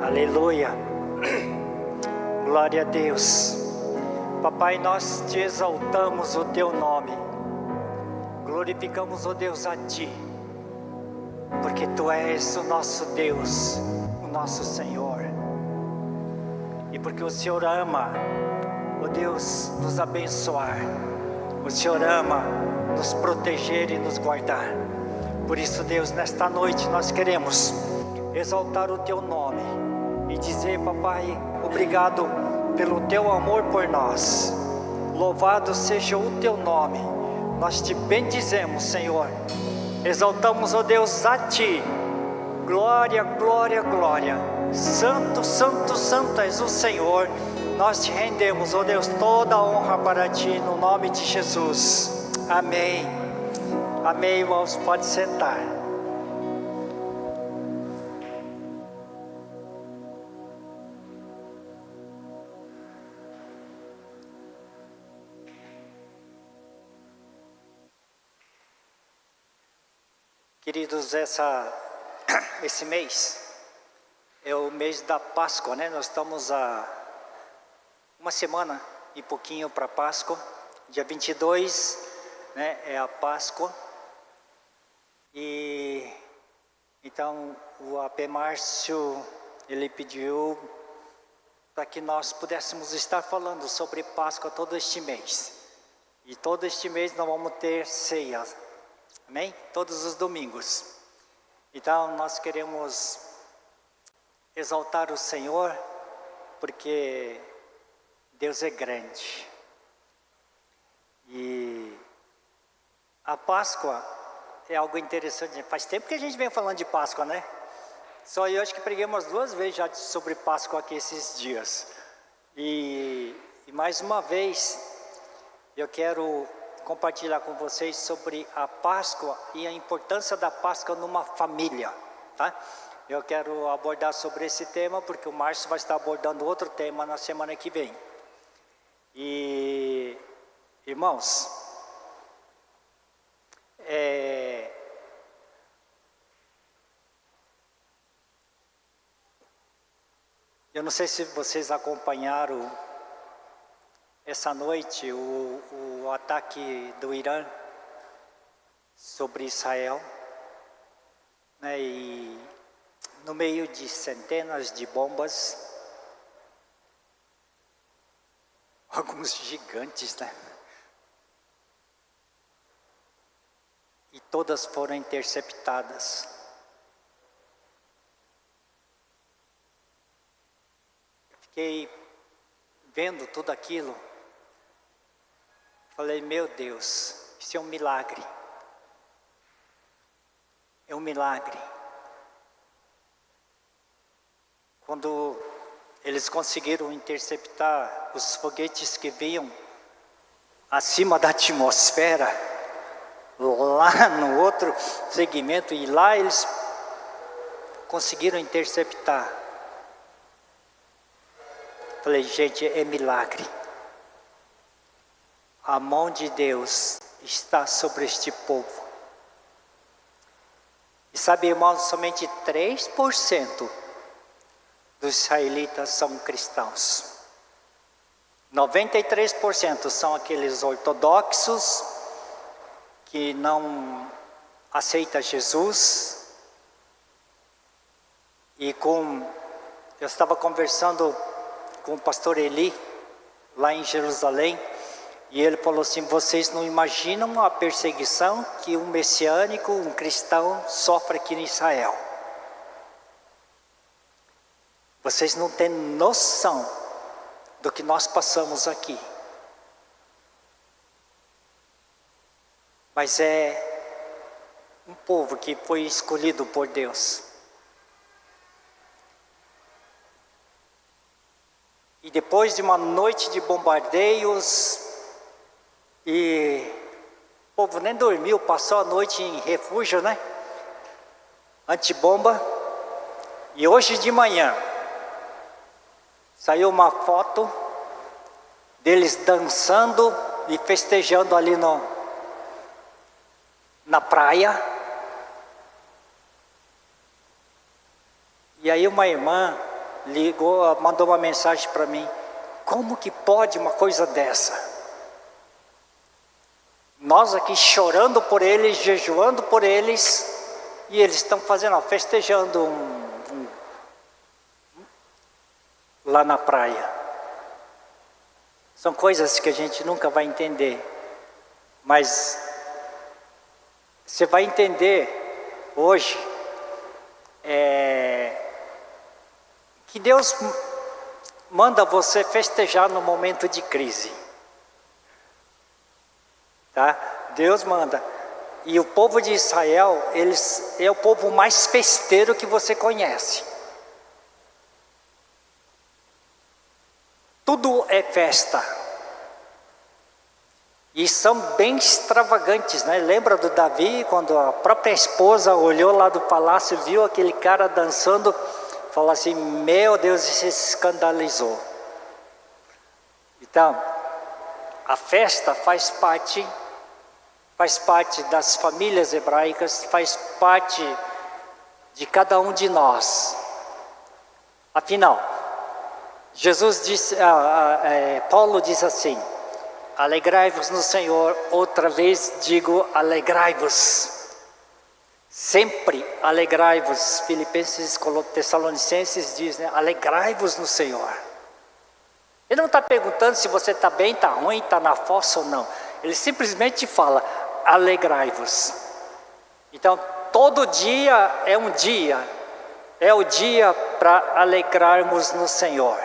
Aleluia. Glória a Deus. Papai, nós te exaltamos o teu nome. Glorificamos, ó Deus, a ti. Porque tu és o nosso Deus, o nosso Senhor. E porque o Senhor ama, ó Deus, nos abençoar. O Senhor ama nos proteger e nos guardar. Por isso, Deus, nesta noite nós queremos exaltar o teu nome e dizer, papai, obrigado pelo teu amor por nós. Louvado seja o teu nome. Nós te bendizemos, Senhor. Exaltamos, ó Deus, a ti. Glória, glória, glória. Santo, santo, santo és o Senhor. Nós te rendemos, ó Deus, toda a honra para ti, no nome de Jesus. Amém. Amém, irmãos, pode sentar. Queridos, esse mês é o mês da Páscoa, né? Nós estamos a uma semana e pouquinho para a Páscoa. Dia 22, né, é a Páscoa. E então o AP Márcio, ele pediu para que nós pudéssemos estar falando sobre Páscoa todo este mês. E todo este mês nós vamos ter ceia. Amém? Todos os domingos. Então nós queremos exaltar o Senhor, porque Deus é grande. E a Páscoa é algo interessante. Faz tempo que a gente vem falando de Páscoa, né? Só eu acho que preguei umas 2 vezes já sobre Páscoa aqui esses dias. E mais uma vez eu quero compartilhar com vocês sobre a Páscoa e a importância da Páscoa numa família, tá? Eu quero abordar sobre esse tema porque o Márcio vai estar abordando outro tema na semana que vem. E, irmãos, eu não sei se vocês acompanharam essa noite o ataque do Irã sobre Israel, né? E no meio de centenas de bombas, alguns gigantes, né? E todas foram interceptadas. Fiquei vendo tudo aquilo. Falei, meu Deus, isso é um milagre. É um milagre. Quando eles conseguiram interceptar os foguetes que vinham acima da atmosfera, lá no outro segmento, e lá eles conseguiram interceptar. Falei, gente, é milagre. A mão de Deus está sobre este povo. E sabe, irmãos, somente 3% dos israelitas são cristãos. 93% são aqueles ortodoxos que não aceitam Jesus. E eu estava conversando com o pastor Eli, lá em Jerusalém, e ele falou assim, vocês não imaginam a perseguição que um messiânico, um cristão, sofre aqui em Israel. Vocês não têm noção do que nós passamos aqui. Mas é um povo que foi escolhido por Deus. E depois de uma noite de bombardeios, e o povo nem dormiu, passou a noite em refúgio, né? Antibomba. E hoje de manhã, saiu uma foto deles dançando e festejando ali na praia. E aí uma irmã, ligou, mandou uma mensagem para mim: como que pode uma coisa dessa? Nós aqui chorando por eles, jejuando por eles, e eles estão fazendo, festejando lá na praia. São coisas que a gente nunca vai entender, mas você vai entender hoje que Deus manda você festejar no momento de crise, tá? Deus manda. E o povo de Israel, eles é o povo mais festeiro que você conhece. Tudo é festa. E são bem extravagantes, né? Lembra do Davi, quando a própria esposa olhou lá do palácio, viu aquele cara dançando, falou assim: meu Deus, e se escandalizou. Então, a festa faz parte das famílias hebraicas, faz parte de cada um de nós. Afinal, Jesus disse, Paulo diz assim: alegrai-vos no Senhor, outra vez digo, alegrai-vos. Sempre alegrai-vos. Filipenses, Tessalonicenses diz, né? Alegrai-vos no Senhor. Ele não está perguntando se você está bem, está ruim, está na fossa ou não. Ele simplesmente fala: alegrai-vos. Então, todo dia é um dia, é o dia para alegrarmos no Senhor.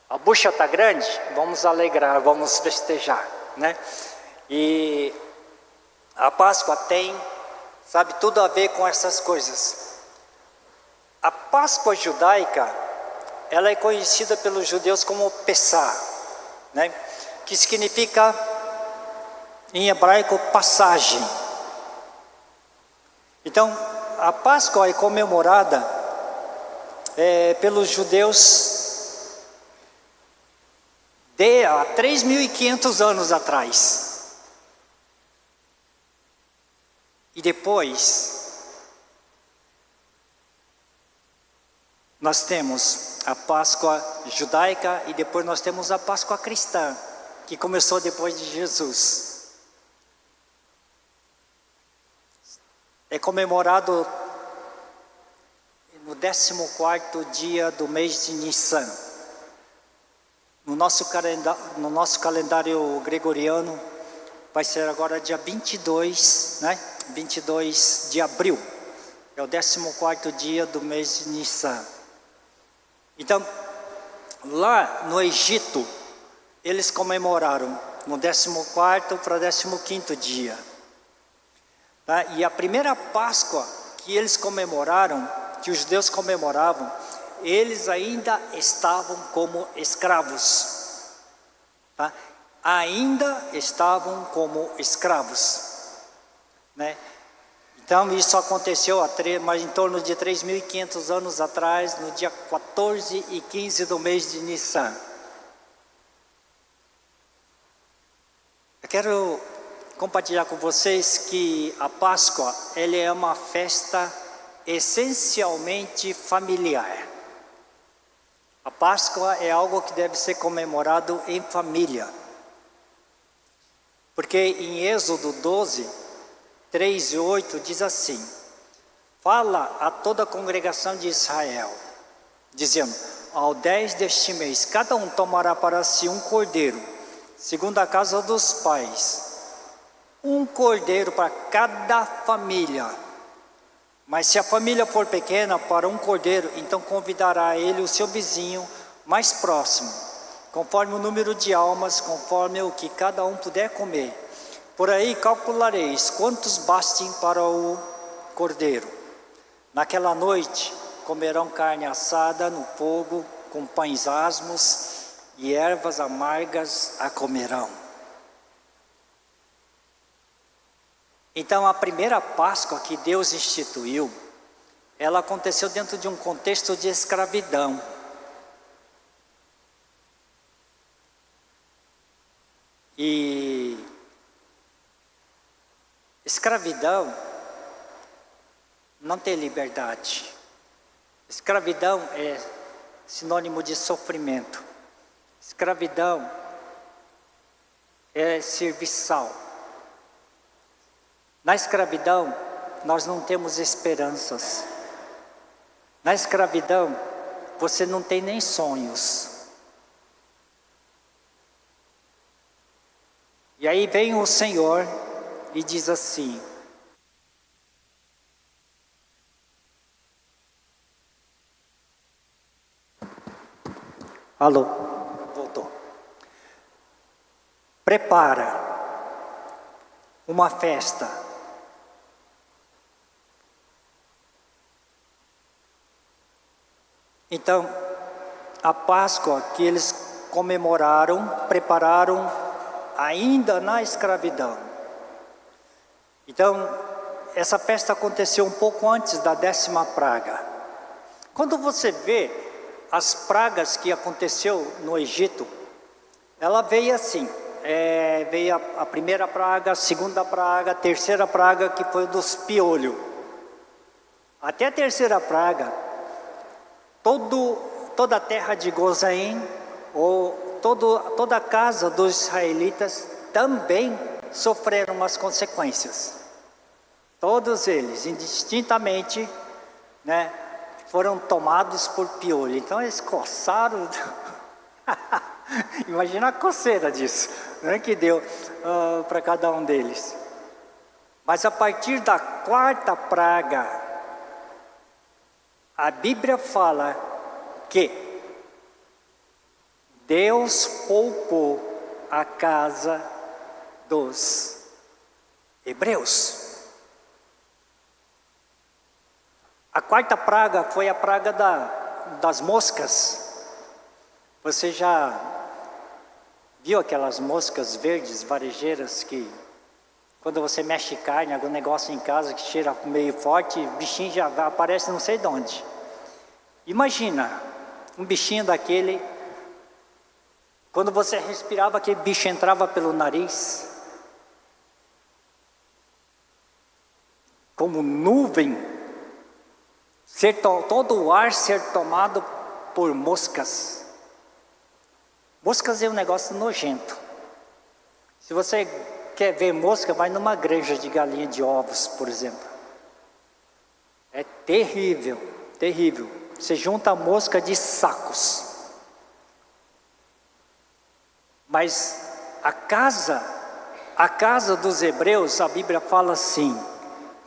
A bucha está grande? Vamos alegrar, vamos festejar, né? E a Páscoa tem, sabe, tudo a ver com essas coisas. A Páscoa judaica, ela é conhecida pelos judeus como Pessah, né? Que significa, em hebraico, passagem. Então, a Páscoa é comemorada pelos judeus há 3.500 anos atrás. E depois, nós temos a Páscoa judaica e depois nós temos a Páscoa cristã, que começou depois de Jesus. É comemorado no 14º dia do mês de Nissan. No nosso calendário gregoriano, vai ser agora dia 22, né? 22 de abril. É o 14º dia do mês de Nissan. Então, lá no Egito, eles comemoraram no 14º para 15º dia. Tá? E a primeira Páscoa que eles comemoraram, que os judeus comemoravam, eles ainda estavam como escravos. Tá? Ainda estavam como escravos, né? Então isso aconteceu mas em torno de 3.500 anos atrás, no dia 14 e 15 do mês de Nissan. Eu quero compartilhar com vocês que a Páscoa, ela é uma festa essencialmente familiar. A Páscoa é algo que deve ser comemorado em família. Porque em Êxodo 12, 3 e 8 diz assim: fala a toda a congregação de Israel, dizendo: ao 10 deste mês, cada um tomará para si um cordeiro, segundo a casa dos pais, um cordeiro para cada família. Mas se a família for pequena, para um cordeiro, então convidará ele o seu vizinho mais próximo, conforme o número de almas, conforme o que cada um puder comer. Por aí calculareis quantos bastem para o cordeiro. Naquela noite comerão carne assada no fogo, com pães asmos e ervas amargas a comerão. Então a primeira Páscoa que Deus instituiu, ela aconteceu dentro de um contexto de escravidão. E escravidão não tem liberdade. Escravidão é sinônimo de sofrimento. Escravidão é serviçal. Na escravidão, nós não temos esperanças. Na escravidão, você não tem nem sonhos. E aí vem o Senhor e diz assim: alô, voltou. Prepara uma festa. Então, a Páscoa que eles comemoraram, prepararam ainda na escravidão. Então, essa festa aconteceu um pouco antes da 10ª praga. Quando você vê as pragas que aconteceu no Egito, ela veio assim, veio a primeira praga, a segunda praga, a terceira praga, que foi dos piolhos. Até a terceira praga, toda a terra de Gozaim, ou toda a casa dos israelitas também sofreram as consequências. Todos eles, indistintamente, né, foram tomados por piolho. Então eles coçaram. Imagina a coceira disso, né, que deu para cada um deles. Mas a partir da 4ª praga, a Bíblia fala que Deus poupou a casa dos hebreus. A 4ª praga foi a praga das moscas. Você já viu aquelas moscas verdes, varejeiras, que quando você mexe carne, algum negócio em casa que cheira meio forte, o bichinho já aparece não sei de onde. Imagina um bichinho daquele. Quando você respirava, aquele bicho entrava pelo nariz, como nuvem, todo o ar ser tomado por moscas. Moscas é um negócio nojento. Se você quer ver mosca, vai numa granja de galinha de ovos, por exemplo. É terrível, terrível. Você junta a mosca de sacos. Mas a casa dos hebreus, a Bíblia fala assim,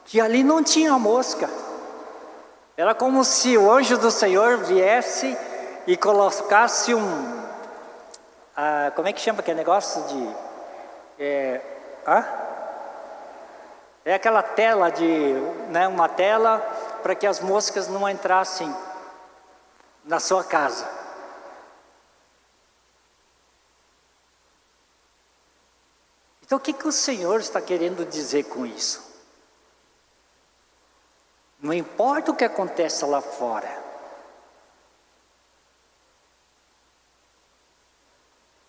que ali não tinha mosca. Era como se o anjo do Senhor viesse e colocasse como é que chama aquele negócio de... É aquela tela uma tela para que as moscas não entrassem na sua casa. Então o que o Senhor está querendo dizer com isso? Não importa o que aconteça lá fora.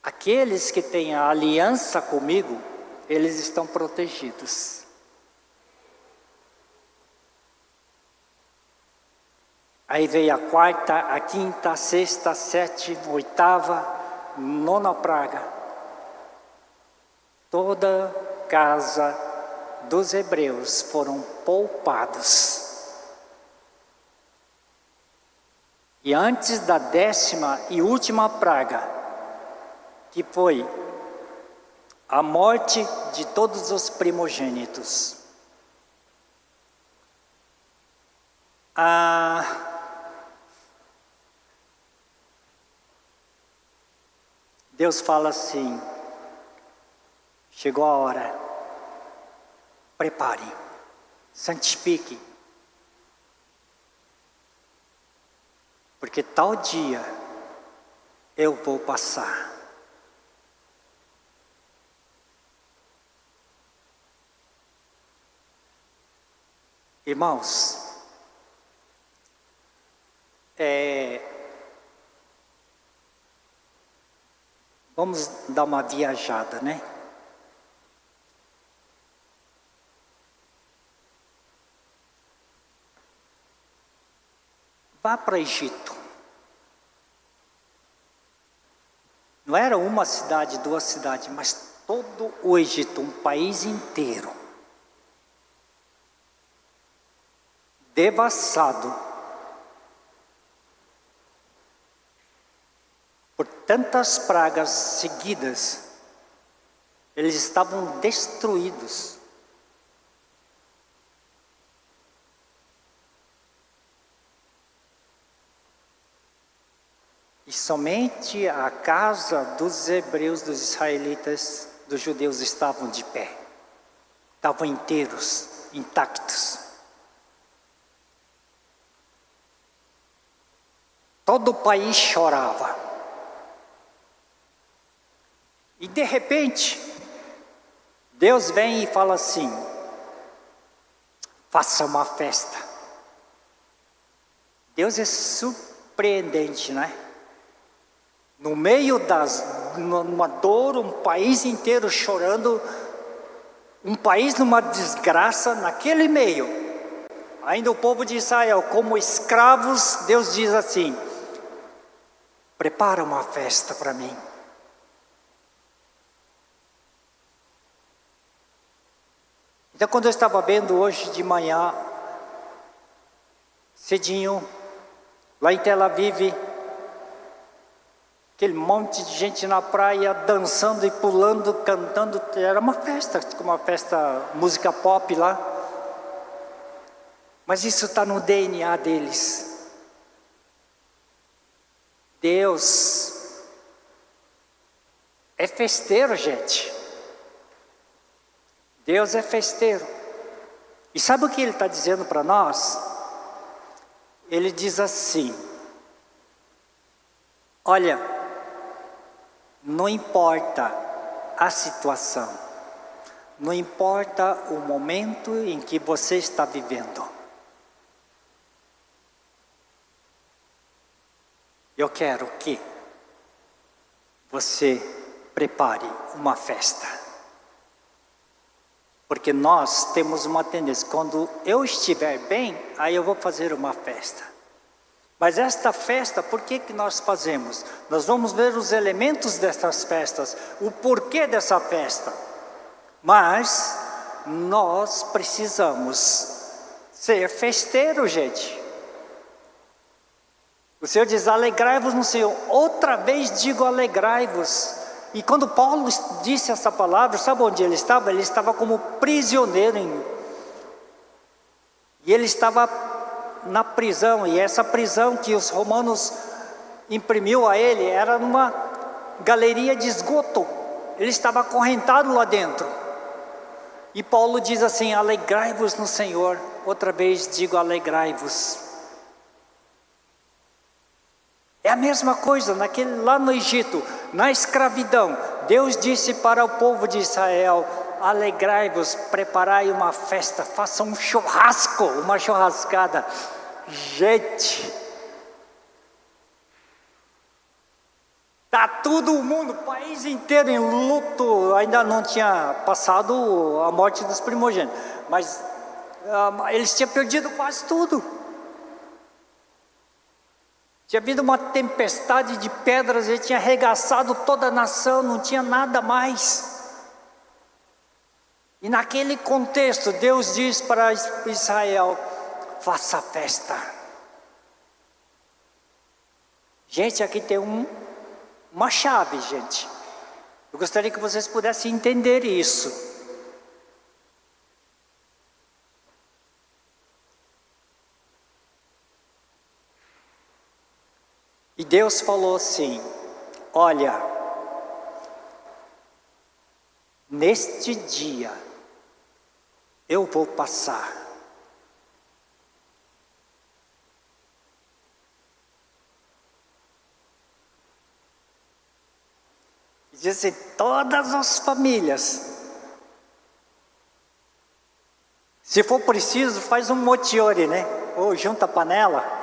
Aqueles que têm a aliança comigo, eles estão protegidos. Aí veio a 4ª, a 5ª, a 6ª, a 7ª, 8ª, 9ª praga. Toda casa dos hebreus foram poupados. E antes da 10ª e última praga, que foi a morte de todos os primogênitos, Deus fala assim: chegou a hora, prepare, santifique, porque tal dia eu vou passar. Irmãos, vamos dar uma viajada, né? Vá para o Egito. Não era uma cidade, duas cidades, mas todo o Egito, um país inteiro, devassado por tantas pragas seguidas. Eles estavam destruídos. E somente a casa dos hebreus, dos israelitas, dos judeus estavam de pé. Estavam inteiros, intactos. Todo o país chorava. E de repente, Deus vem e fala assim: faça uma festa. Deus é surpreendente, né? No meio numa dor, um país inteiro chorando, um país numa desgraça, naquele meio, ainda o povo de Israel, como escravos, Deus diz assim: prepara uma festa para mim. Então, quando eu estava vendo hoje de manhã, cedinho, lá em Tel Aviv, aquele monte de gente na praia, dançando e pulando, cantando, era uma festa, música pop lá. Mas isso está no DNA deles. Deus é festeiro, gente. Deus é festeiro. E sabe o que Ele está dizendo para nós? Ele diz assim: olha, não importa a situação, não importa o momento em que você está vivendo, eu quero que você prepare uma festa. Porque nós temos uma tendência, quando eu estiver bem, aí eu vou fazer uma festa. Mas esta festa, por que nós fazemos? Nós vamos ver os elementos dessas festas, o porquê dessa festa. Mas nós precisamos ser festeiros, gente. O Senhor diz: alegrai-vos no Senhor. Outra vez digo alegrai-vos. E quando Paulo disse essa palavra, sabe onde ele estava? Ele estava como prisioneiro. E ele estava na prisão. E essa prisão que os romanos imprimiu a ele era numa galeria de esgoto. Ele estava acorrentado lá dentro. E Paulo diz assim: alegrai-vos no Senhor. Outra vez digo alegrai-vos. É a mesma coisa, lá no Egito, na escravidão, Deus disse para o povo de Israel: alegrai-vos, preparai uma festa, façam um churrasco, uma churrascada. Gente, está todo mundo, o país inteiro em luto. Ainda não tinha passado a morte dos primogênitos, mas eles tinham perdido quase tudo. Tinha havido uma tempestade de pedras, ele tinha arregaçado toda a nação, não tinha nada mais. E naquele contexto, Deus diz para Israel: faça festa. Gente, aqui tem uma chave, gente. Eu gostaria que vocês pudessem entender isso. E Deus falou assim: olha, neste dia eu vou passar. E diz assim: todas as famílias, se for preciso, faz um motiore, né? Ou junta a panela.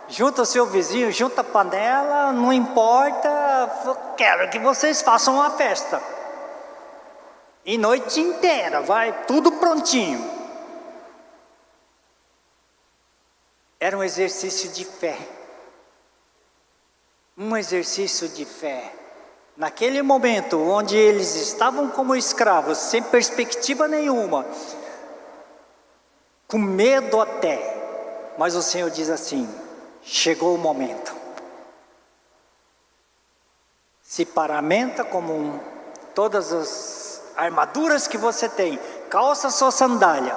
Junta o seu vizinho, junta a panela, não importa, quero que vocês façam uma festa. E noite inteira, vai tudo prontinho. Era um exercício de fé. Um exercício de fé. Naquele momento onde eles estavam como escravos, sem perspectiva nenhuma, com medo até, mas o Senhor diz assim: chegou o momento. Se paramenta como todas as armaduras que você tem, calça sua sandália,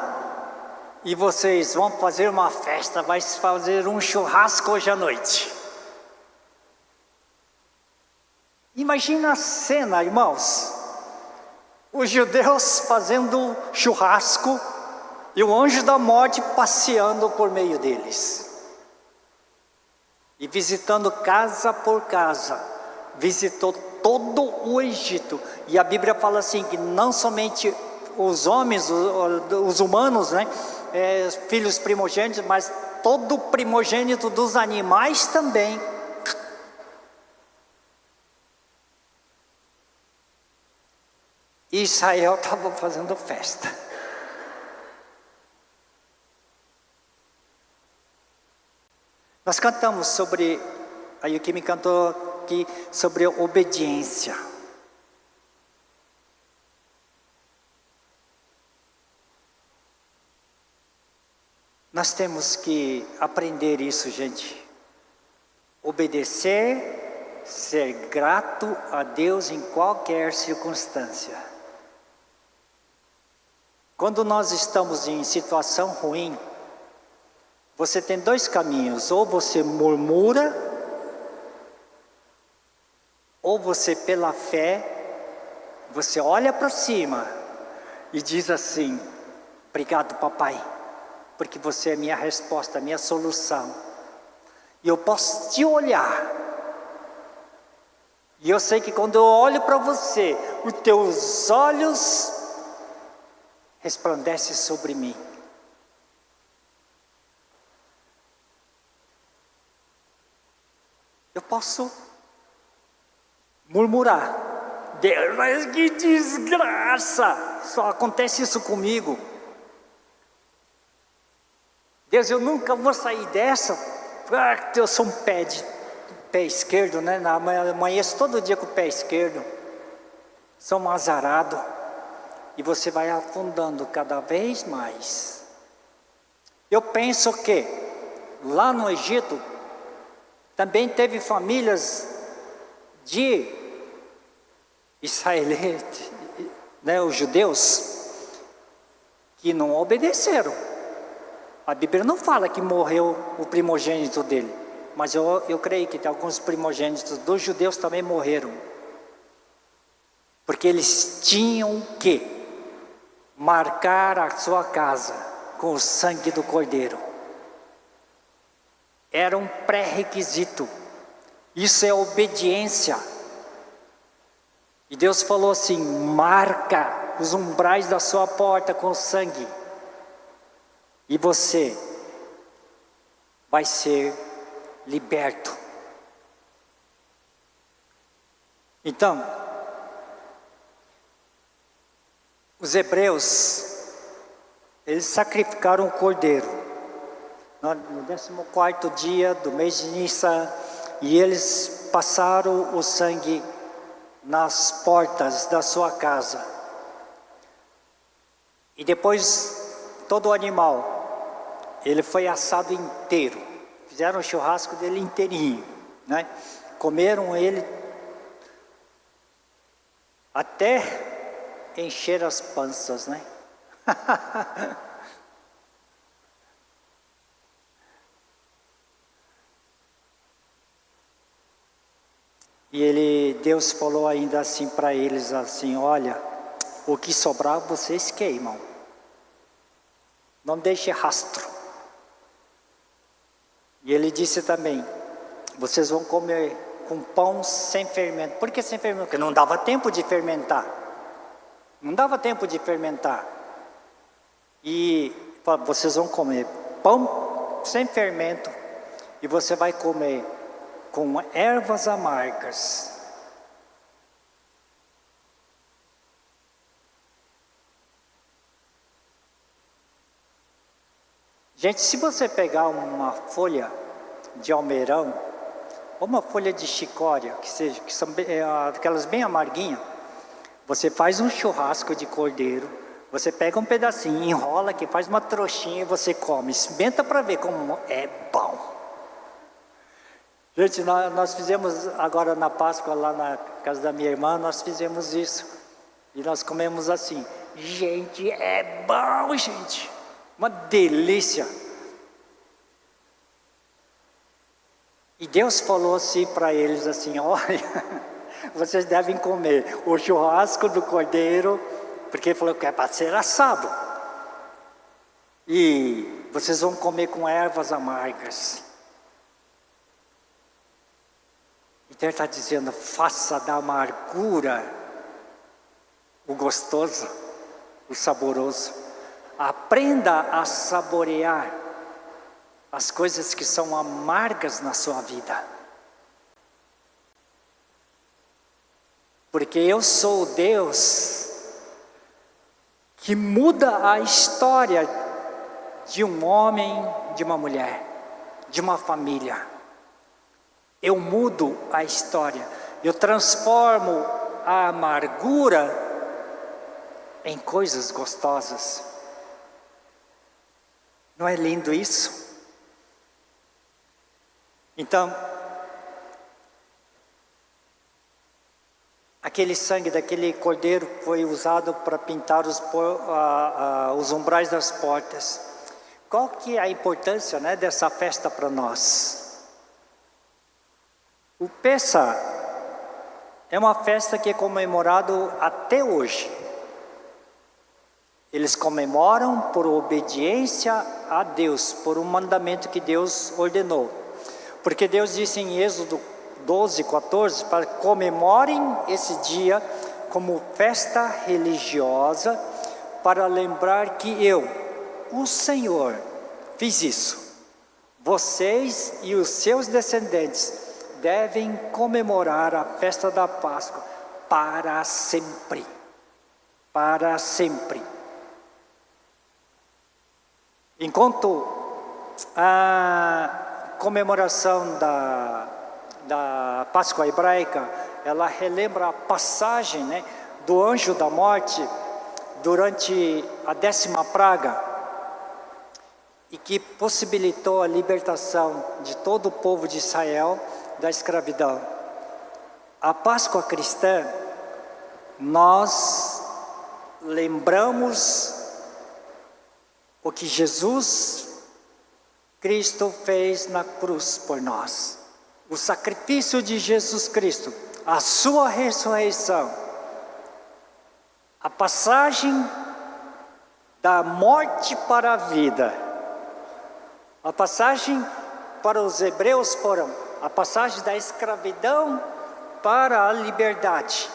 e vocês vão fazer uma festa, vai fazer um churrasco hoje à noite. Imagina a cena, irmãos, os judeus fazendo churrasco e o anjo da morte passeando por meio deles e visitando casa por casa. Visitou todo o Egito, e a Bíblia fala assim, que não somente os homens, os humanos, né, filhos primogênitos, mas todo primogênito dos animais também. E Israel estava fazendo festa. Nós cantamos sobre, aí o que me cantou aqui, sobre obediência. Nós temos que aprender isso, gente. Obedecer, ser grato a Deus em qualquer circunstância. Quando nós estamos em situação ruim, você tem dois caminhos: ou você murmura, ou você, pela fé, você olha para cima e diz assim: obrigado, papai, porque você é minha resposta, minha solução. E eu posso te olhar, e eu sei que quando eu olho para você, os teus olhos resplandecem sobre mim. Eu posso murmurar: Deus, mas que desgraça, só acontece isso comigo. Deus, eu nunca vou sair dessa. Eu sou um pé esquerdo, né? Amanheço todo dia com o pé esquerdo. Sou um azarado. E você vai afundando cada vez mais. Eu penso que lá no Egito também teve famílias de israelitas, né, os judeus, que não obedeceram. A Bíblia não fala que morreu o primogênito dele, mas eu creio que alguns primogênitos dos judeus também morreram, porque eles tinham que marcar a sua casa com o sangue do Cordeiro. Era um pré-requisito. Isso é obediência. E Deus falou assim: marca os umbrais da sua porta com sangue, e você vai ser liberto. Então, os hebreus, eles sacrificaram o cordeiro no 14º dia do mês de Nissan, e eles passaram o sangue nas portas da sua casa. E depois todo o animal, ele foi assado inteiro. Fizeram o churrasco dele inteirinho, né? Comeram ele até encher as panças, né? E Deus falou ainda assim para eles, assim: olha, o que sobrar vocês queimam, não deixe rastro. E ele disse também: vocês vão comer com pão sem fermento. Por que sem fermento? Porque não dava tempo de fermentar. Não dava tempo de fermentar. E vocês vão comer pão sem fermento, e você vai comer com ervas amargas. Gente, se você pegar uma folha de almeirão, ou uma folha de chicória, que são aquelas bem amarguinhas, você faz um churrasco de cordeiro, você pega um pedacinho, enrola aqui, faz uma trouxinha e você come. Experimenta para ver como é bom. Gente, nós fizemos agora na Páscoa, lá na casa da minha irmã, nós fizemos isso. E nós comemos assim. Gente, é bom, gente. Uma delícia. E Deus falou assim para eles assim, olha, vocês devem comer o churrasco do cordeiro, porque ele falou que é para ser assado. E vocês vão comer com ervas amargas. Então ele está dizendo, faça da amargura o gostoso, o saboroso. Aprenda a saborear as coisas que são amargas na sua vida. Porque eu sou o Deus que muda a história de um homem, de uma mulher, de uma família. Eu mudo a história. Eu transformo a amargura em coisas gostosas. Não é lindo isso? Então, aquele sangue daquele cordeiro foi usado para pintar os umbrais das portas. Qual que é a importância, né, dessa festa para nós? O Pessah é uma festa que é comemorado até hoje. Eles comemoram por obediência a Deus, por um mandamento que Deus ordenou. Porque Deus disse em Êxodo 12:14, para comemorem esse dia como festa religiosa, para lembrar que eu, o Senhor, fiz isso. Vocês e os seus descendentes devem comemorar a festa da Páscoa para sempre. Para sempre. Enquanto a comemoração da Páscoa hebraica, ela relembra a passagem, né, do anjo da morte durante a 10ª praga, e que possibilitou a libertação de todo o povo de Israel da escravidão. A Páscoa cristã, nós lembramos o que Jesus Cristo fez na cruz por nós. O sacrifício de Jesus Cristo, a sua ressurreição, a passagem da morte para a vida, a passagem para os hebreus foram a passagem da escravidão para a liberdade.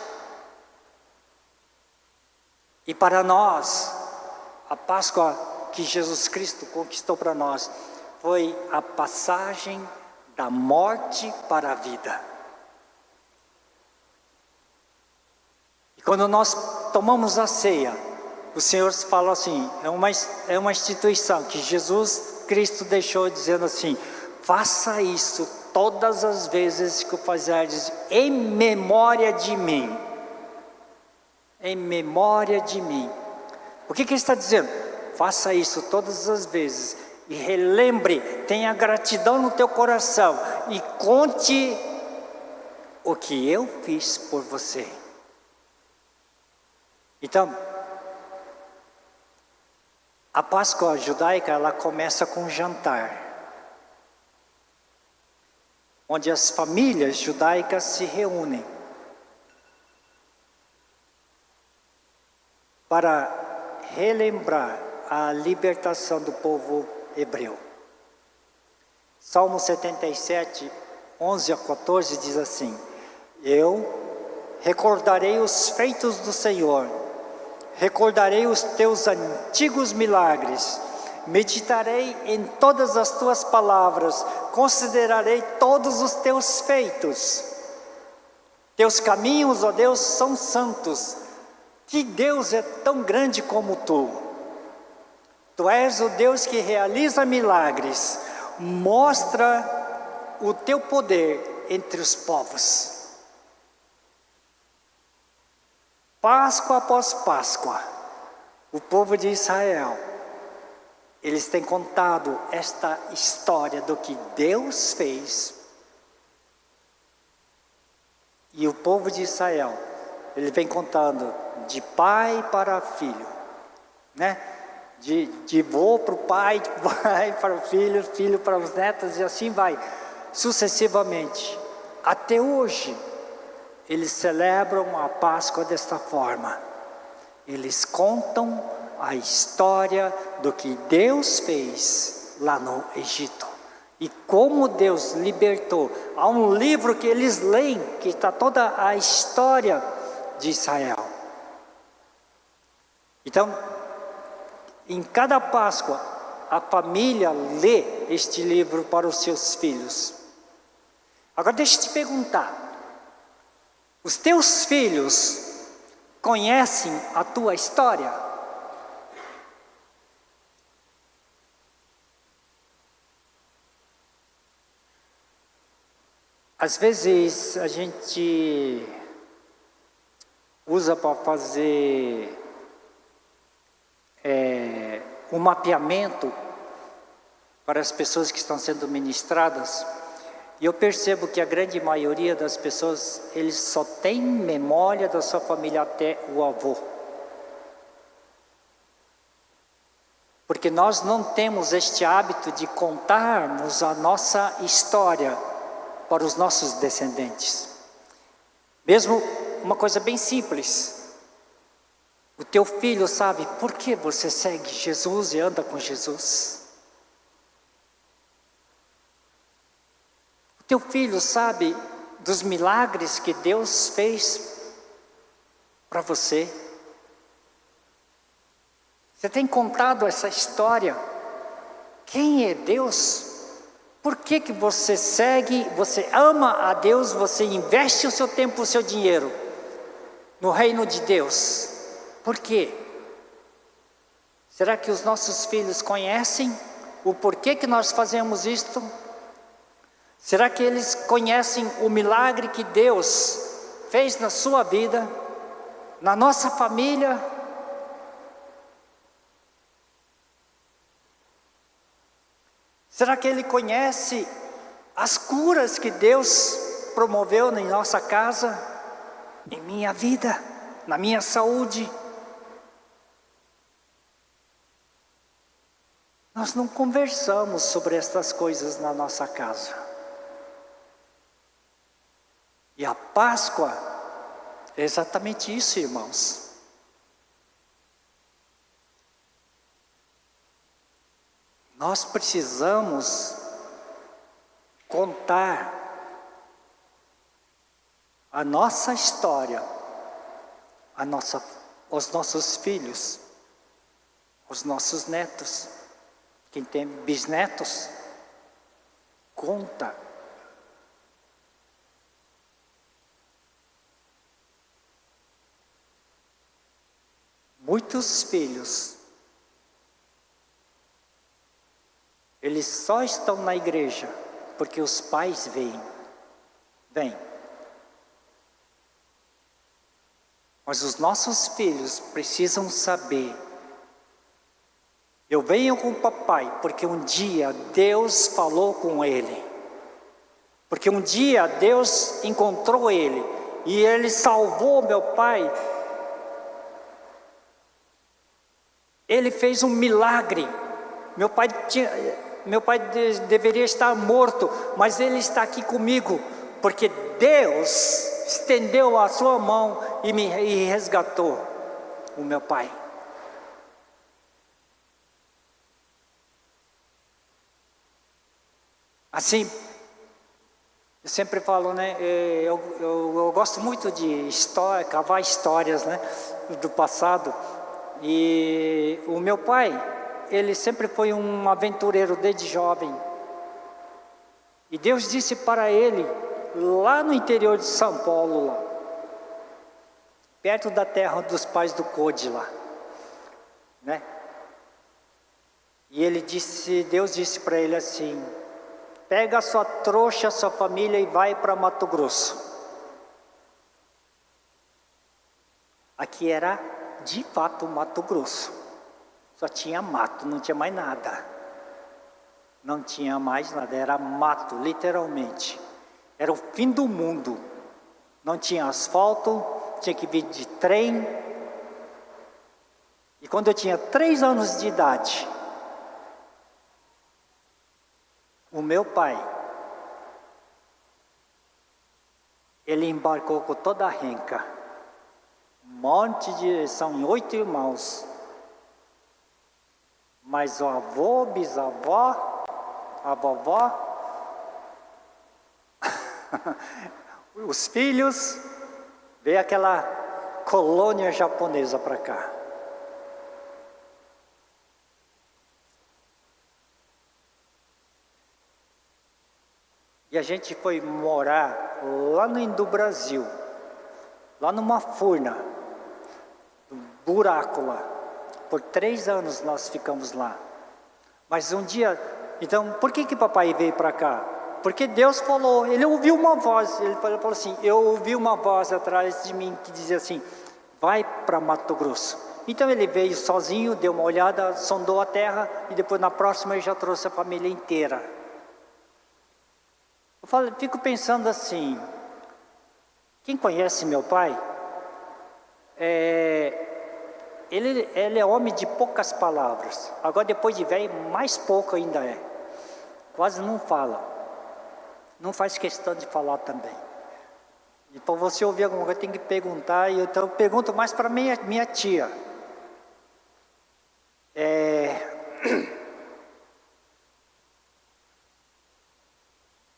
E para nós, a Páscoa que Jesus Cristo conquistou para nós foi a passagem da morte para a vida. E quando nós tomamos a ceia, o Senhor fala assim, é uma instituição que Jesus Cristo deixou dizendo assim, faça isso todas as vezes que o fizerdes em memória de mim. Em memória de mim. O que ele está dizendo? Faça isso todas as vezes. E relembre, tenha gratidão no teu coração. E conte o que eu fiz por você. Então, a Páscoa judaica, ela começa com um jantar, onde as famílias judaicas se reúnem para relembrar a libertação do povo hebreu. Salmo 77, 11-14 diz assim, eu recordarei os feitos do Senhor, recordarei os teus antigos milagres, meditarei em todas as tuas palavras, considerarei todos os teus feitos. Teus caminhos, ó Deus, são santos. Que Deus é tão grande como tu. Tu és o Deus que realiza milagres, mostra o teu poder entre os povos. Páscoa após Páscoa, o povo de Israel, eles têm contado esta história do que Deus fez. E o povo de Israel, ele vem contando de pai para filho, né? De avô para o pai, de pai para o filho, filho para os netos, e assim vai, sucessivamente. Até hoje, eles celebram a Páscoa desta forma. Eles contam a história do que Deus fez lá no Egito. E como Deus libertou. Há um livro que eles leem, que está toda a história de Israel. Então, em cada Páscoa, a família lê este livro para os seus filhos. Agora deixa eu te perguntar. Os teus filhos conhecem a tua história? Às vezes a gente usa para fazer um mapeamento para as pessoas que estão sendo ministradas, e eu percebo que a grande maioria das pessoas, eles só têm memória da sua família até o avô. Porque nós não temos este hábito de contarmos a nossa história para os nossos descendentes. Mesmo uma coisa bem simples. O teu filho sabe por que você segue Jesus e anda com Jesus. O teu filho sabe dos milagres que Deus fez para você. Você tem contado essa história. Quem é Deus? Por que que você segue, você ama a Deus, você investe o seu tempo, o seu dinheiro no reino de Deus? Por quê? Será que os nossos filhos conhecem o porquê que nós fazemos isto? Será que eles conhecem o milagre que Deus fez na sua vida, na nossa família? Será que ele conhece as curas que Deus promoveu em nossa casa, em minha vida, na minha saúde? Nós não conversamos sobre estas coisas na nossa casa. E a Páscoa é exatamente isso, irmãos. Nós precisamos contar a nossa história, aos nossos filhos, aos nossos netos. Quem tem bisnetos, conta. Muitos filhos, eles só estão na igreja porque os pais vêm. Mas os nossos filhos precisam saber. Eu venho com o papai porque um dia Deus falou com ele. Porque um dia Deus encontrou ele e ele salvou meu pai. Ele fez um milagre. Meu pai deveria estar morto, mas ele está aqui comigo, porque Deus estendeu a sua mão e resgatou o meu pai. Assim, eu sempre falo, né? Eu gosto muito de história, cavar histórias, né? Do passado. E o meu pai, ele sempre foi um aventureiro desde jovem. E Deus disse para ele, lá no interior de São Paulo, lá, perto da terra dos pais do Code lá, né? E Deus disse para ele assim: pega a sua trouxa, a sua família e vai para Mato Grosso. Aqui era de fato Mato Grosso. Só tinha mato, não tinha mais nada. Não tinha mais nada, era mato, literalmente. Era o fim do mundo. Não tinha asfalto, tinha que vir de trem. E quando eu tinha 3 anos de idade, o meu pai, ele embarcou com toda a renca. São 8 irmãos. Mas o avô, bisavó, a vovó, os filhos, veio aquela colônia japonesa para cá. E a gente foi morar lá no Indo Brasil, lá numa furna, um buraco lá. Por 3 anos nós ficamos lá. Mas um dia, então, por que papai veio para cá? Porque Deus falou, ele ouviu uma voz, ele falou assim, eu ouvi uma voz atrás de mim que dizia assim, vai para Mato Grosso. Então ele veio sozinho, deu uma olhada, sondou a terra, e depois na próxima ele já trouxe a família inteira. Fico pensando assim, quem conhece meu pai, ele é homem de poucas palavras. Agora depois de velho, mais pouco ainda é. Quase não fala. Não faz questão de falar também. E para você ouvir alguma coisa tem que perguntar, e então eu pergunto mais para minha tia.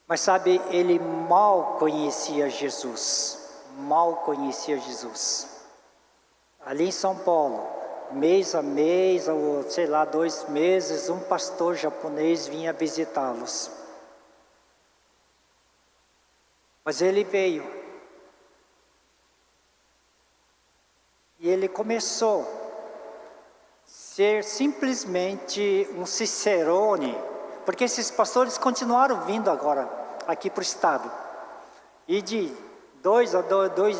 Mas sabe, ele mal conhecia Jesus. Mal conhecia Jesus. Ali em São Paulo, mês a mês, ou sei lá, 2 meses, um pastor japonês vinha visitá-los. Mas ele veio. E ele começou a ser simplesmente um cicerone, porque esses pastores continuaram vindo agora aqui para o estado. E de 2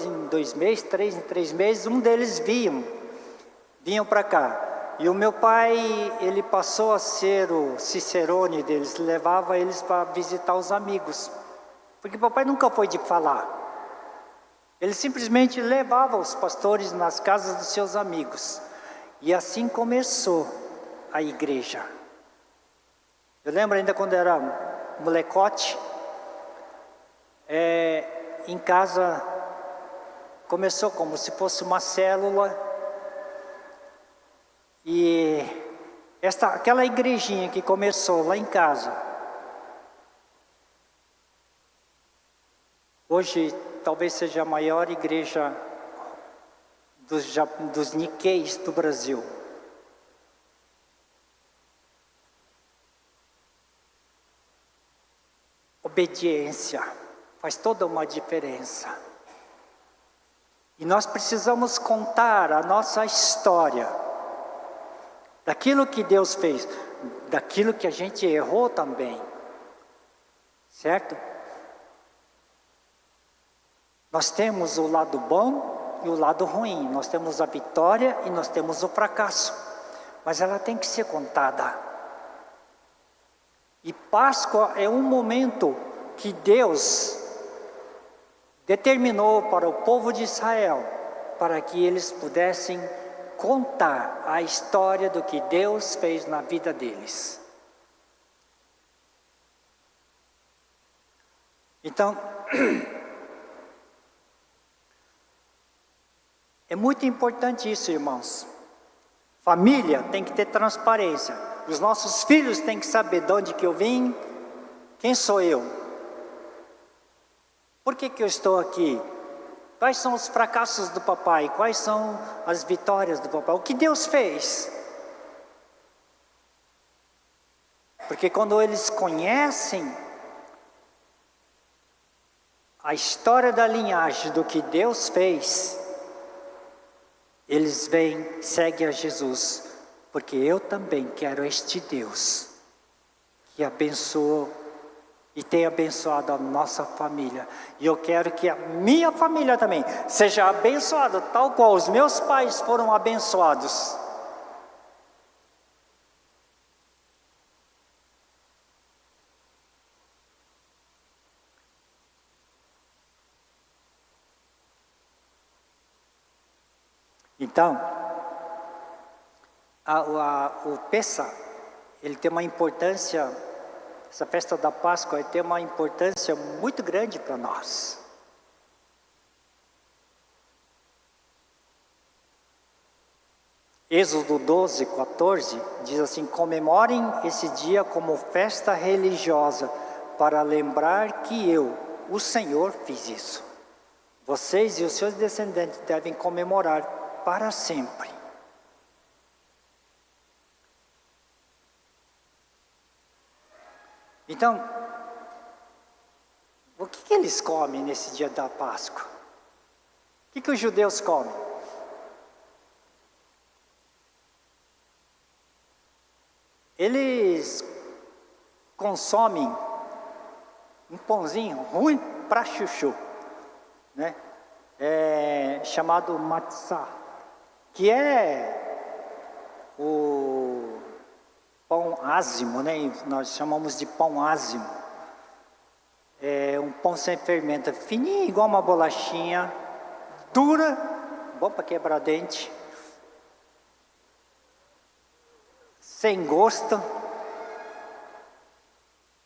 em 2 meses, 3 em 3 meses, um deles vinham para cá. E o meu pai, ele passou a ser o cicerone deles, levava eles para visitar os amigos. Porque papai nunca foi de falar. Ele simplesmente levava os pastores nas casas dos seus amigos. E assim começou a igreja. Eu lembro ainda quando era molecote, em casa começou como se fosse uma célula. E aquela igrejinha que começou lá em casa, hoje talvez seja a maior igreja dos Nikkeis do Brasil. Obediência faz toda uma diferença. E nós precisamos contar a nossa história, daquilo que Deus fez, daquilo que a gente errou também, certo? Nós temos o lado bom e o lado ruim, nós temos a vitória e nós temos o fracasso, mas ela tem que ser contada. E Páscoa é um momento que Deus determinou para o povo de Israel, para que eles pudessem contar a história do que Deus fez na vida deles. Então, é muito importante isso, irmãos. Família tem que ter transparência. Os nossos filhos têm que saber de onde que eu vim, quem sou eu. Por que eu estou aqui? Quais são os fracassos do papai? Quais são as vitórias do papai? O que Deus fez? Porque quando eles conhecem a história da linhagem do que Deus fez, eles seguem a Jesus, porque eu também quero este Deus que abençoa e tem abençoado a nossa família. E eu quero que a minha família também seja abençoada, tal qual os meus pais foram abençoados. Então, o Pessa, ele tem uma importância, essa festa da Páscoa tem uma importância muito grande para nós. Êxodo 12, 14, diz assim: comemorem esse dia como festa religiosa, para lembrar que eu, o Senhor, fiz isso. Vocês e os seus descendentes devem comemorar para sempre. Então, o que eles comem nesse dia da Páscoa? O que os judeus comem? Eles consomem um pãozinho ruim para chuchu, né? Chamado matzah, que é o pão ázimo, né? Nós chamamos de pão ázimo. É um pão sem fermento, fininho, igual uma bolachinha, dura, bom para quebrar dente, sem gosto,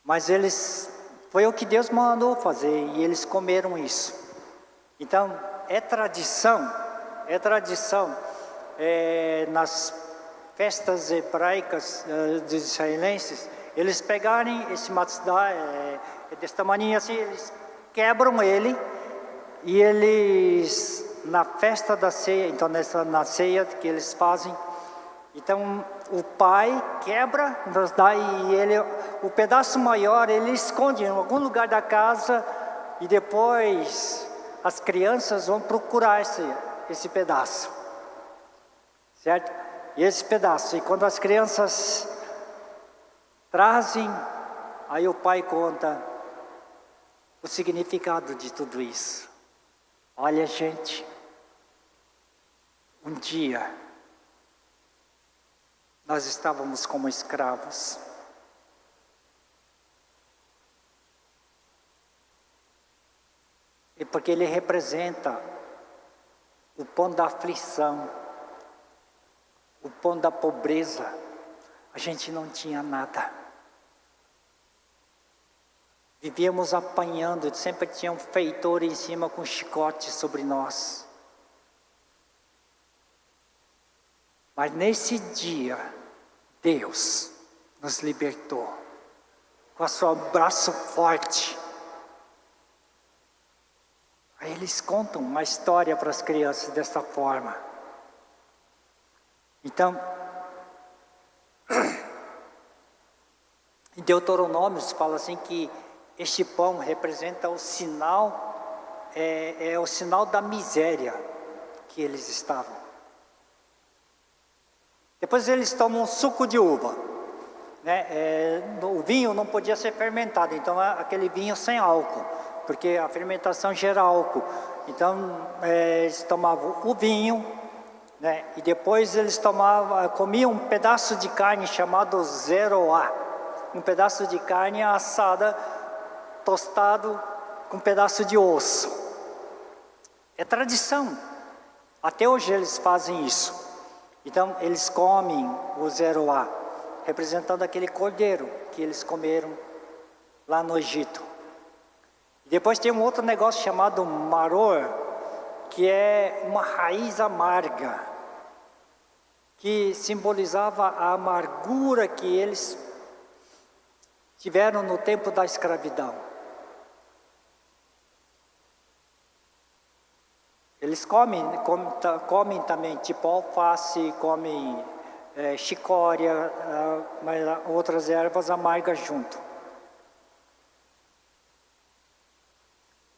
mas foi o que Deus mandou fazer e eles comeram isso. Então, é tradição, nas festas hebraicas dos israelenses, eles pegarem esse matzah, desse tamanho assim, eles quebram ele, e eles, na festa da ceia, então na ceia que eles fazem, então o pai quebra, nos dá, e o pedaço maior ele esconde em algum lugar da casa, e depois as crianças vão procurar esse pedaço, certo? E esse pedaço, e quando as crianças trazem, aí o pai conta o significado de tudo isso. Olha, gente, um dia nós estávamos como escravos. E porque ele representa o pão da aflição, o pão da pobreza, a gente não tinha nada. Vivíamos apanhando, sempre tinha um feitor em cima com chicote sobre nós. Mas nesse dia, Deus nos libertou com o seu braço forte. Aí eles contam uma história para as crianças dessa forma. Então, em Deuteronômio fala assim que este pão representa o sinal, é o sinal da miséria que eles estavam. Depois eles tomam suco de uva, né? O vinho não podia ser fermentado, então aquele vinho sem álcool, porque a fermentação gera álcool. Então eles tomavam o vinho, né? E depois eles comiam um pedaço de carne chamado zeroá, um pedaço de carne assada, tostado com um pedaço de osso. É tradição. Até hoje eles fazem isso. Então eles comem o zeroá, representando aquele cordeiro que eles comeram lá no Egito. Depois tem um outro negócio chamado maror, que é uma raiz amarga, que simbolizava a amargura que eles tiveram no tempo da escravidão. Eles comem também tipo alface, comem chicória, mas outras ervas amargas junto.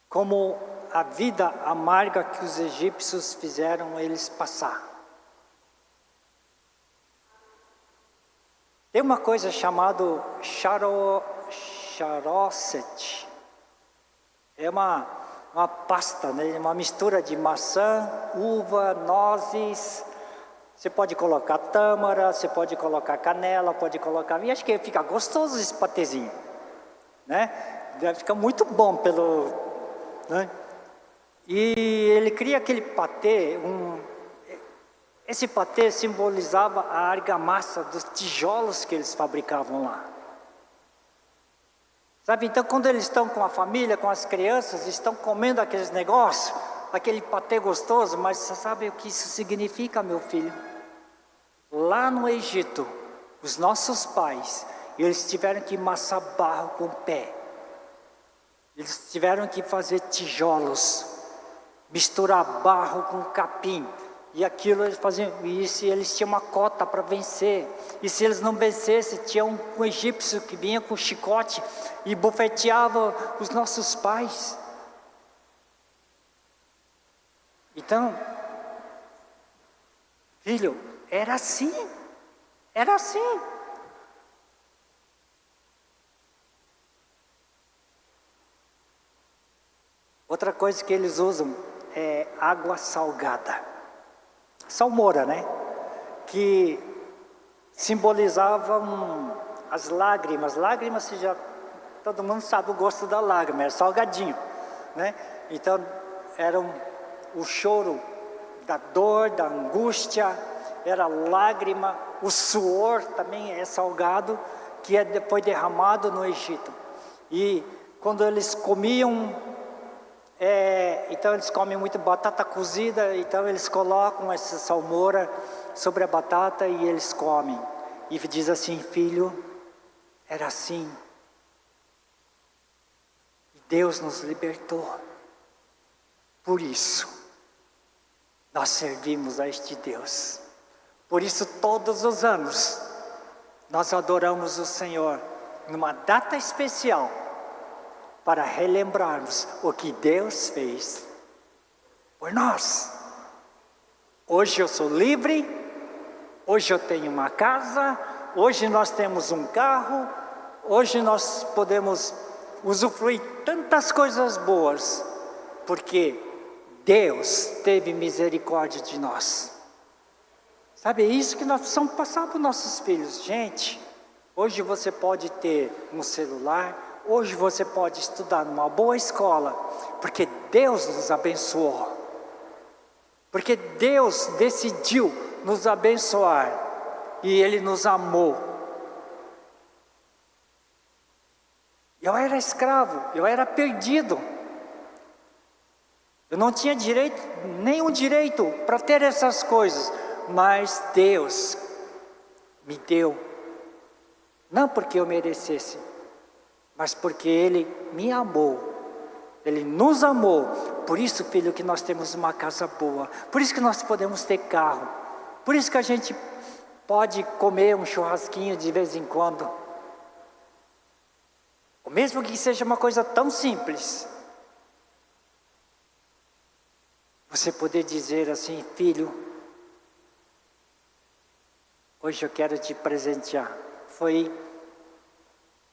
Como a vida amarga que os egípcios fizeram eles passar. Tem uma coisa chamada charosset. É uma pasta, né? Uma mistura de maçã, uva, nozes. Você pode colocar tâmara, você pode colocar canela, pode colocar... E acho que fica gostoso esse patezinho, né? Deve ficar muito bom né? E ele cria aquele patê, esse patê simbolizava a argamassa dos tijolos que eles fabricavam lá. Sabe, então quando eles estão com a família, com as crianças, estão comendo aqueles negócios, aquele patê gostoso, mas você sabe o que isso significa, meu filho? Lá no Egito, os nossos pais, eles tiveram que amassar barro com o pé. Eles tiveram que fazer tijolos, misturar barro com capim. E aquilo eles faziam, e se eles tinham uma cota para vencer. E se eles não vencessem, tinha um egípcio que vinha com chicote e bofeteava os nossos pais. Então, filho, era assim. Era assim. Outra coisa que eles usam é água salgada. Salmoura, né? Que simbolizavam as lágrimas. Lágrimas, todo mundo sabe o gosto da lágrima, é salgadinho, né? Então, eram o choro da dor, da angústia, era lágrima, o suor também é salgado, que foi derramado no Egito. E quando eles comiam... então eles comem muito batata cozida, então eles colocam essa salmoura sobre a batata e eles comem. E diz assim, filho, era assim. E Deus nos libertou. Por isso, nós servimos a este Deus. Por isso, todos os anos, nós adoramos o Senhor, numa data especial, para relembrarmos o que Deus fez por nós. Hoje eu sou livre, hoje eu tenho uma casa, hoje nós temos um carro, hoje nós podemos usufruir tantas coisas boas, porque Deus teve misericórdia de nós. Sabe, é isso que nós precisamos passar para os nossos filhos. Gente, hoje você pode ter um celular, hoje você pode estudar numa boa escola, porque Deus nos abençoou. Porque Deus decidiu nos abençoar e Ele nos amou. Eu era escravo, eu era perdido. Eu não tinha nenhum direito para ter essas coisas, mas Deus me deu. Não porque eu merecesse, mas porque Ele me amou. Ele nos amou. Por isso, filho, que nós temos uma casa boa. Por isso que nós podemos ter carro. Por isso que a gente pode comer um churrasquinho de vez em quando. Ou mesmo que seja uma coisa tão simples. Você poder dizer assim, filho, hoje eu quero te presentear. Foi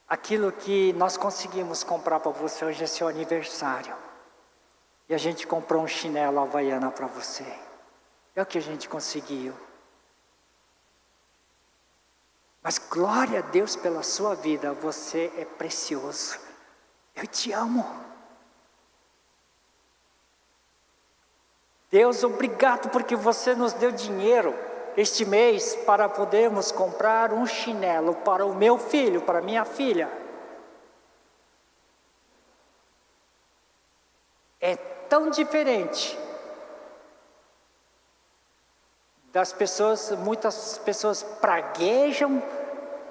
aquilo que nós conseguimos comprar para você, hoje é seu aniversário. E a gente comprou um chinelo havaiana para você. É o que a gente conseguiu. Mas glória a Deus pela sua vida, você é precioso. Eu te amo. Deus, obrigado porque você nos deu dinheiro este mês para podermos comprar um chinelo para o meu filho, para a minha filha. É tão diferente das pessoas, muitas pessoas praguejam,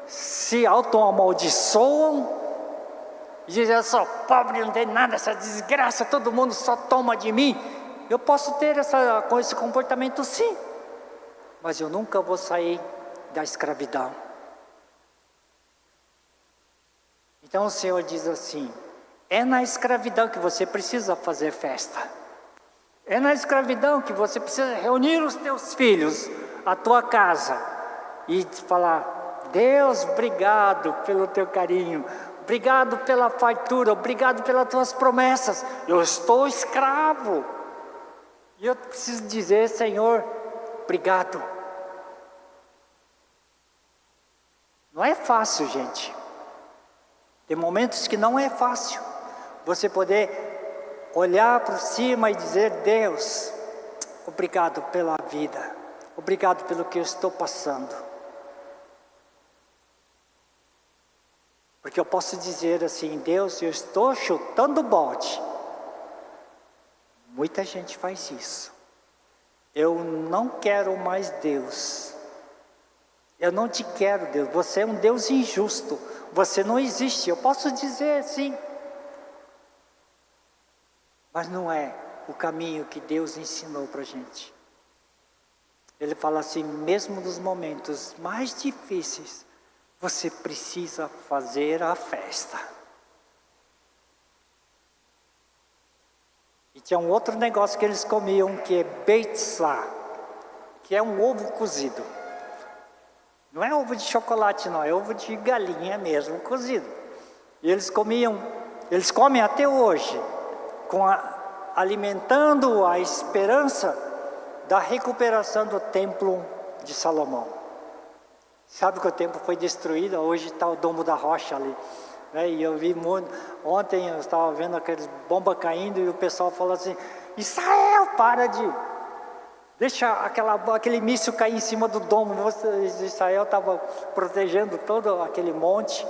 se auto-amaldiçoam, dizem, eu sou pobre, não tenho nada, essa desgraça, todo mundo só toma de mim. Eu posso ter esse comportamento sim, mas eu nunca vou sair da escravidão. Então o Senhor diz assim, é na escravidão que você precisa fazer festa. É na escravidão que você precisa reunir os teus filhos, a tua casa, e falar, Deus, obrigado pelo teu carinho, obrigado pela fartura, obrigado pelas tuas promessas. Eu estou escravo e eu preciso dizer, Senhor, obrigado. Não é fácil, gente. Tem momentos que não é fácil você poder olhar para cima e dizer: Deus, obrigado pela vida, obrigado pelo que eu estou passando. Porque eu posso dizer assim: Deus, eu estou chutando o balde. Muita gente faz isso. Eu não quero mais Deus. Eu não te quero, Deus. Você é um Deus injusto. Você não existe. Eu posso dizer sim. Mas não é o caminho que Deus ensinou para a gente. Ele fala assim: mesmo nos momentos mais difíceis, você precisa fazer a festa. E tinha um outro negócio que eles comiam, que é beitzá, que é um ovo cozido. Não é ovo de chocolate não, é ovo de galinha mesmo, cozido. E eles comem até hoje, alimentando a esperança da recuperação do templo de Salomão. Sabe que o templo foi destruído, hoje está o Domo da Rocha ali. E eu vi ontem eu estava vendo aquelas bombas caindo e o pessoal falou assim: Israel, para de... Deixa aquele míssil cair em cima do domo. Israel estava protegendo todo aquele monte.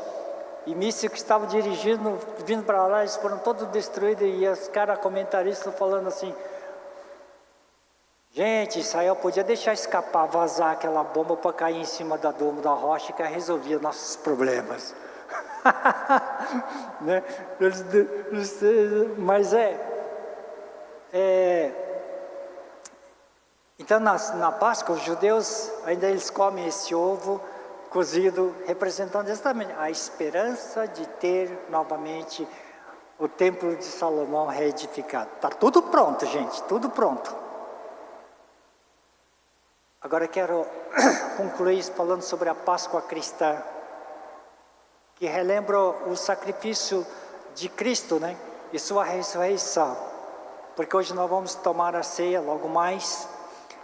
E míssil que estava vindo para lá, eles foram todos destruídos. E os caras comentaristas falando assim: gente, Israel podia deixar escapar, vazar aquela bomba para cair em cima do domo da rocha, que resolvia nossos problemas. Né? Mas então na Páscoa os judeus ainda eles comem esse ovo cozido, representando exatamente a esperança de ter novamente o templo de Salomão reedificado. Está tudo pronto, gente, tudo pronto. Agora quero concluir falando sobre a Páscoa cristã, que relembra o sacrifício de Cristo, né? E sua ressurreição. Porque hoje nós vamos tomar a ceia logo mais.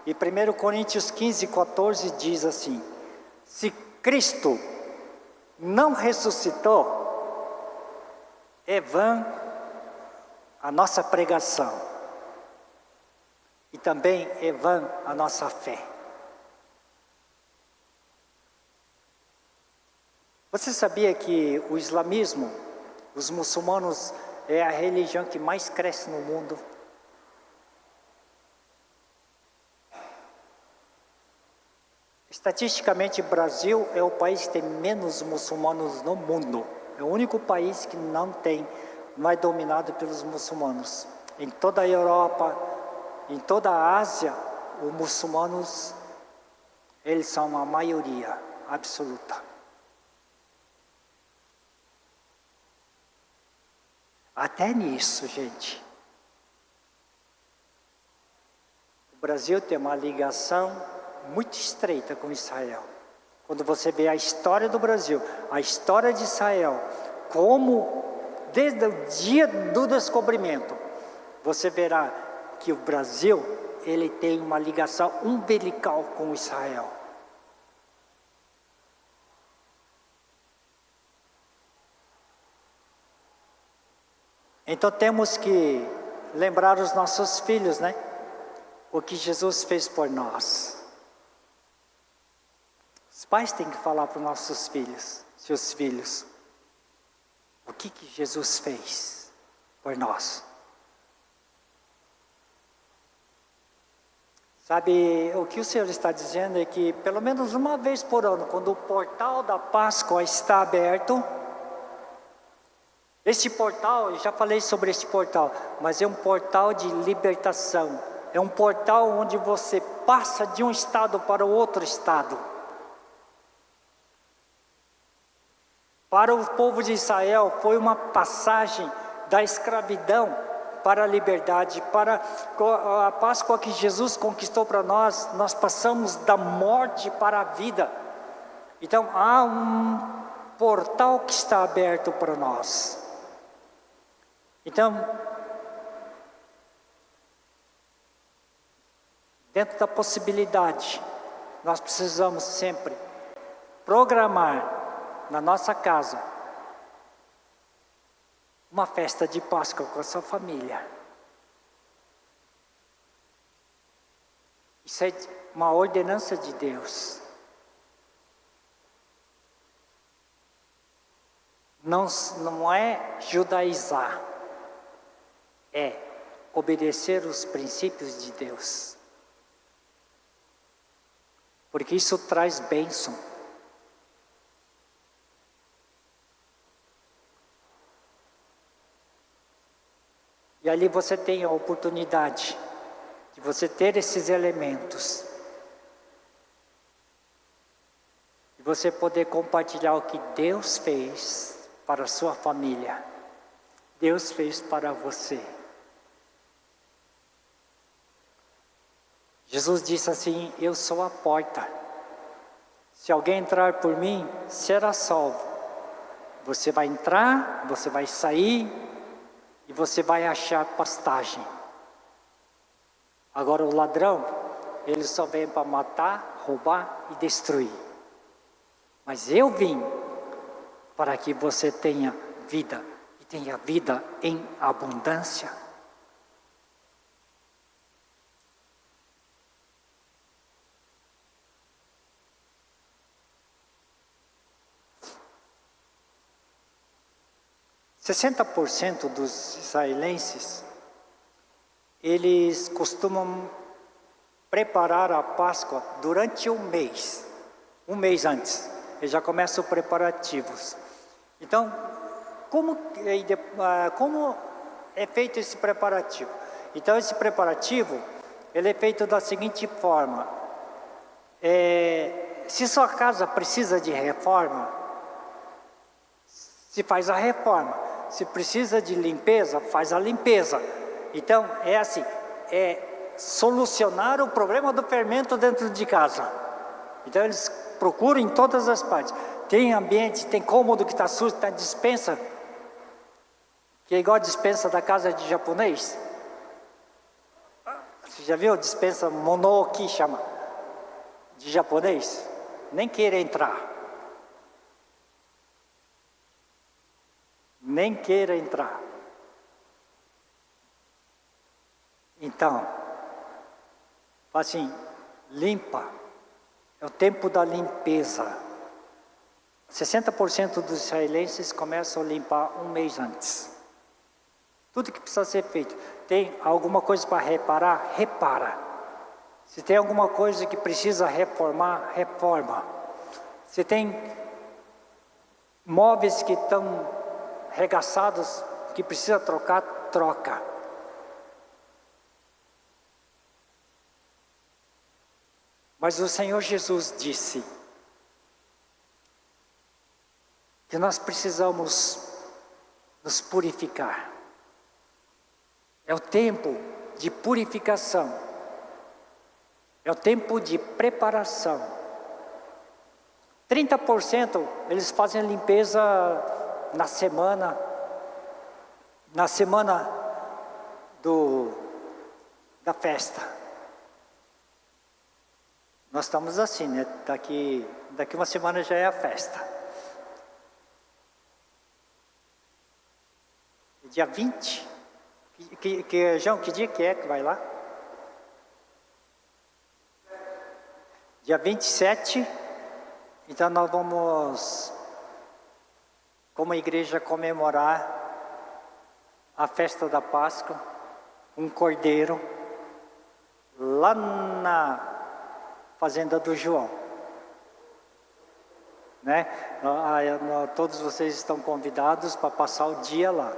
E 1 Coríntios 15, 14 diz assim: se Cristo não ressuscitou, é vã a nossa pregação. E também é vã a nossa fé. Você sabia que o islamismo, os muçulmanos, é a religião que mais cresce no mundo? Estatisticamente, o Brasil é o país que tem menos muçulmanos no mundo. É o único país que não é dominado pelos muçulmanos. Em toda a Europa, em toda a Ásia, os muçulmanos, eles são a maioria absoluta. Até nisso, gente. O Brasil tem uma ligação muito estreita com Israel. Quando você vê a história do Brasil, a história de Israel, como desde o dia do descobrimento, você verá que o Brasil, ele tem uma ligação umbilical com Israel. Então temos que lembrar os nossos filhos, né? O que Jesus fez por nós. Os pais têm que falar para os nossos filhos, seus filhos, o que Jesus fez por nós. Sabe, o que o Senhor está dizendo é que pelo menos uma vez por ano, quando o portal da Páscoa está aberto, este portal, eu já falei sobre este portal, mas é um portal de libertação. É um portal onde você passa de um estado para o outro estado. Para o povo de Israel foi uma passagem da escravidão para a liberdade. Para a Páscoa que Jesus conquistou para nós, nós passamos da morte para a vida. Então há um portal que está aberto para nós. Então, dentro da possibilidade, nós precisamos sempre programar na nossa casa uma festa de Páscoa com a sua família. Isso é uma ordenança de Deus. Não é judaizar, é obedecer os princípios de Deus. Porque isso traz bênção. E ali você tem a oportunidade de você ter esses elementos. E você poder compartilhar o que Deus fez para a sua família. Deus fez para você. Jesus disse assim: eu sou a porta. Se alguém entrar por mim, será salvo. Você vai entrar, você vai sair e você vai achar pastagem. Agora o ladrão, ele só vem para matar, roubar e destruir. Mas eu vim para que você tenha vida, e tenha vida em abundância. % dos israelenses, eles costumam preparar a Páscoa durante um mês antes. Eles já começam os preparativos. Então, como é feito esse preparativo? Então, esse preparativo, ele é feito da seguinte forma. Se sua casa precisa de reforma, se faz a reforma. Se precisa de limpeza, faz a limpeza. Então, é assim, solucionar o problema do fermento dentro de casa. Então, eles procuram em todas as partes. Tem ambiente, tem cômodo que está sujo, tem dispensa, que é igual a dispensa da casa de japonês. Você já viu a dispensa monoki, chama, de japonês? Nem queira entrar. Nem queira entrar. Então, assim, limpa. É o tempo da limpeza. 60% dos israelenses começam a limpar um mês antes. Tudo que precisa ser feito. Tem alguma coisa para reparar? Repara. Se tem alguma coisa que precisa reformar, reforma. Se tem móveis que estão regaçados, que precisa trocar, troca. Mas o Senhor Jesus disse que nós precisamos nos purificar. É o tempo de purificação. É o tempo de preparação. 30% eles fazem a limpeza na semana da festa. Nós estamos assim, né? Daqui uma semana já é a festa. Dia 20. João, que dia que é que vai lá? Dia 27. Então nós vamos, como igreja, comemorar a festa da Páscoa, um cordeiro, lá na fazenda do João, né? Todos vocês estão convidados para passar o dia lá.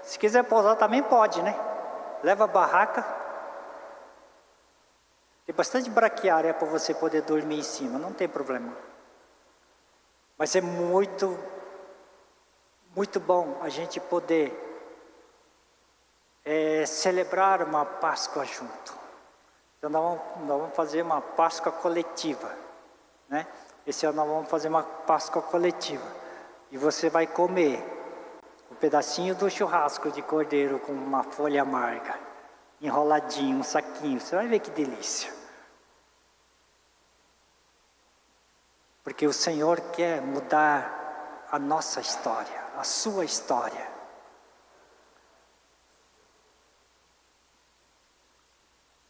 Se quiser pousar também pode, né? Leva a barraca. Tem bastante braquiária para você poder dormir em cima, não tem problema. Mas é muito bom a gente poder celebrar uma Páscoa junto. Então nós vamos fazer uma Páscoa coletiva, né? esse ano nós vamos fazer uma Páscoa coletiva. E você vai comer um pedacinho do churrasco de cordeiro com uma folha amarga, enroladinho, um saquinho. Você vai ver que delícia. Porque o Senhor quer mudar a nossa história, a sua história.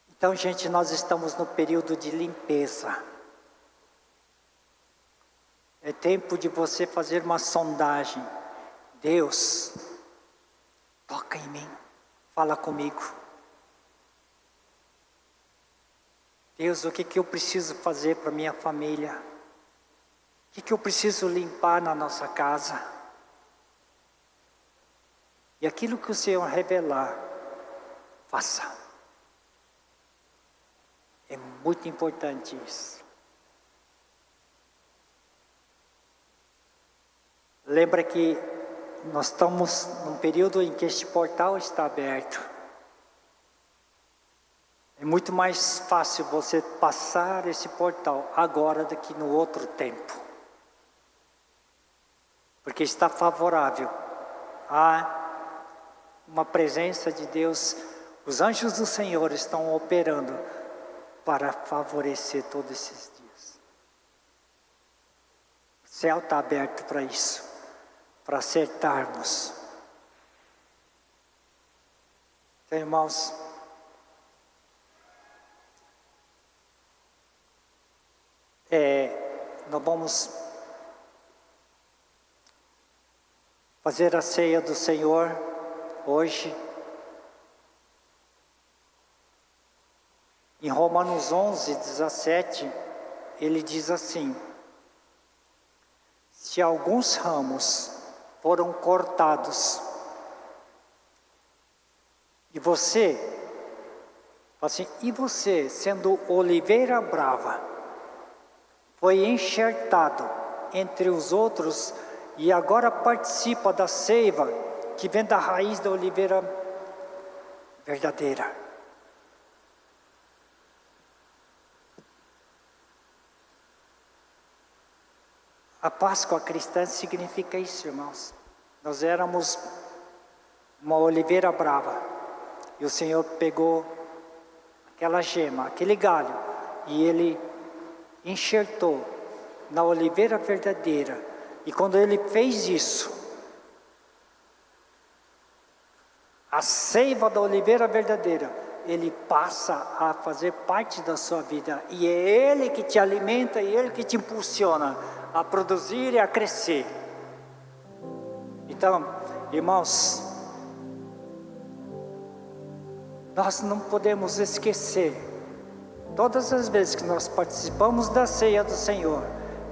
Então, gente, nós estamos no período de limpeza. É tempo de você fazer uma sondagem. Deus, toca em mim, fala comigo. Deus, o que eu preciso fazer para minha família? O que eu preciso limpar na nossa casa? E aquilo que o Senhor revelar, faça. É muito importante isso. Lembra que nós estamos num período em que este portal está aberto. É muito mais fácil você passar esse portal agora do que no outro tempo. Porque está favorável. Há uma presença de Deus. Os anjos do Senhor estão operando para favorecer todos esses dias. O céu está aberto para isso, para acertarmos. Então, irmãos, nós vamos fazer a ceia do Senhor hoje. Em Romanos 11, 17, ele diz assim: se alguns ramos foram cortados, e você, assim, e você, sendo oliveira brava, foi enxertado entre os outros, e agora participa da seiva que vem da raiz da oliveira verdadeira. A Páscoa cristã significa isso, irmãos. Nós éramos uma oliveira brava, e o Senhor pegou aquela gema, aquele galho, e Ele enxertou na oliveira verdadeira. E quando Ele fez isso, a seiva da oliveira verdadeira, Ele passa a fazer parte da sua vida. E é Ele que te alimenta, e Ele que te impulsiona a produzir e a crescer. Então, irmãos, nós não podemos esquecer, todas as vezes que nós participamos da ceia do Senhor,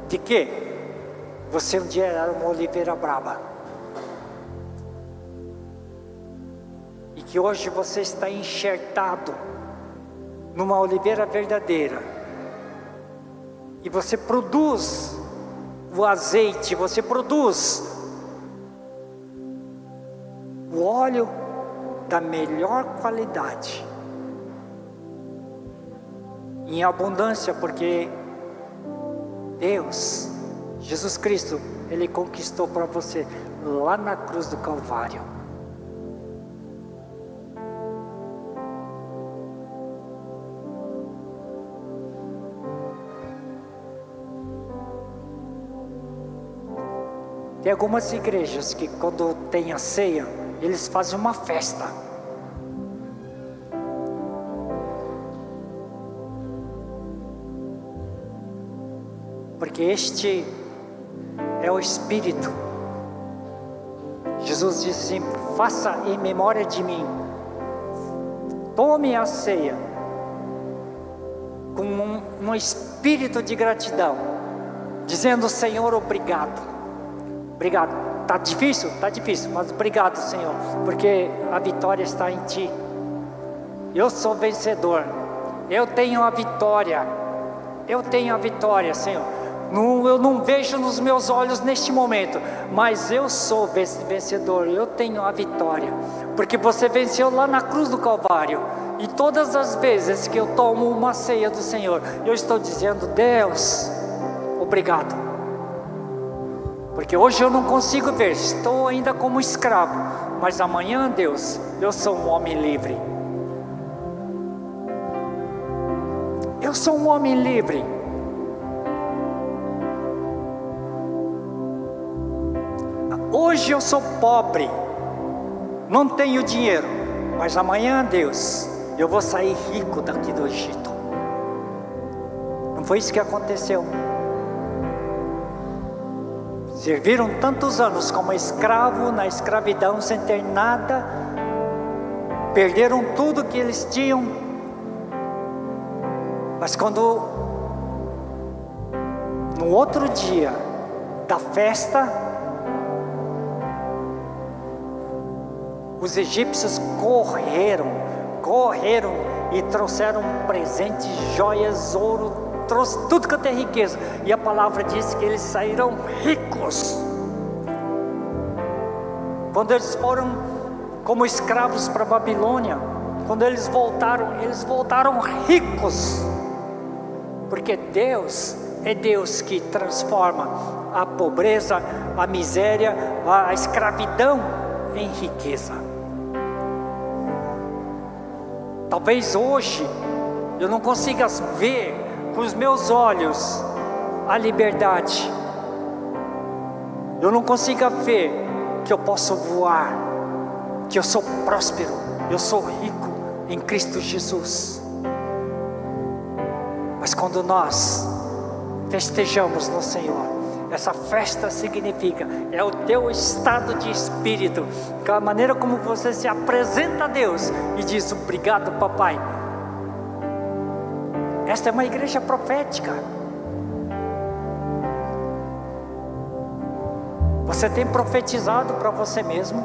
de que você um dia era uma oliveira brava, e que hoje você está enxertado numa oliveira verdadeira, e você produz o azeite, você produz o óleo da melhor qualidade, em abundância, porque Deus, Jesus Cristo, Ele conquistou para você lá na cruz do Calvário. Tem algumas igrejas que quando tem a ceia, eles fazem uma festa. Porque este é o Espírito. Jesus disse assim: faça em memória de mim. Tome a ceia com um espírito de gratidão, dizendo: Senhor, obrigado. Obrigado. Está difícil? Está difícil, mas obrigado, Senhor, porque a vitória está em Ti. Eu sou vencedor. Eu tenho a vitória. Eu tenho a vitória, Senhor. Eu não vejo nos meus olhos neste momento, mas eu sou vencedor. Eu tenho a vitória, porque você venceu lá na cruz do Calvário. E todas as vezes que eu tomo uma ceia do Senhor, eu estou dizendo: Deus, obrigado. Porque hoje eu não consigo ver, estou ainda como escravo, mas amanhã, Deus, eu sou um homem livre. Eu sou um homem livre. Hoje eu sou pobre, não tenho dinheiro, mas amanhã, Deus, eu vou sair rico daqui do Egito. Não foi isso que aconteceu? Serviram tantos anos como escravo na escravidão, sem ter nada, perderam tudo que eles tinham, mas quando no outro dia da festa, os egípcios correram e trouxeram presentes, joias, ouro, trouxe tudo que tem riqueza, e a palavra diz que eles saíram ricos. Quando eles foram como escravos para a Babilônia, quando eles voltaram ricos, porque Deus é Deus que transforma a pobreza, a miséria, a escravidão em riqueza. Talvez hoje eu não consiga ver com os meus olhos a liberdade, eu não consiga ver que eu posso voar, que eu sou próspero, eu sou rico em Cristo Jesus. Mas quando nós festejamos no Senhor, essa festa significa, é o teu estado de espírito, que é a maneira como você se apresenta a Deus e diz: obrigado, papai. Esta é uma igreja profética. Você tem profetizado para você mesmo?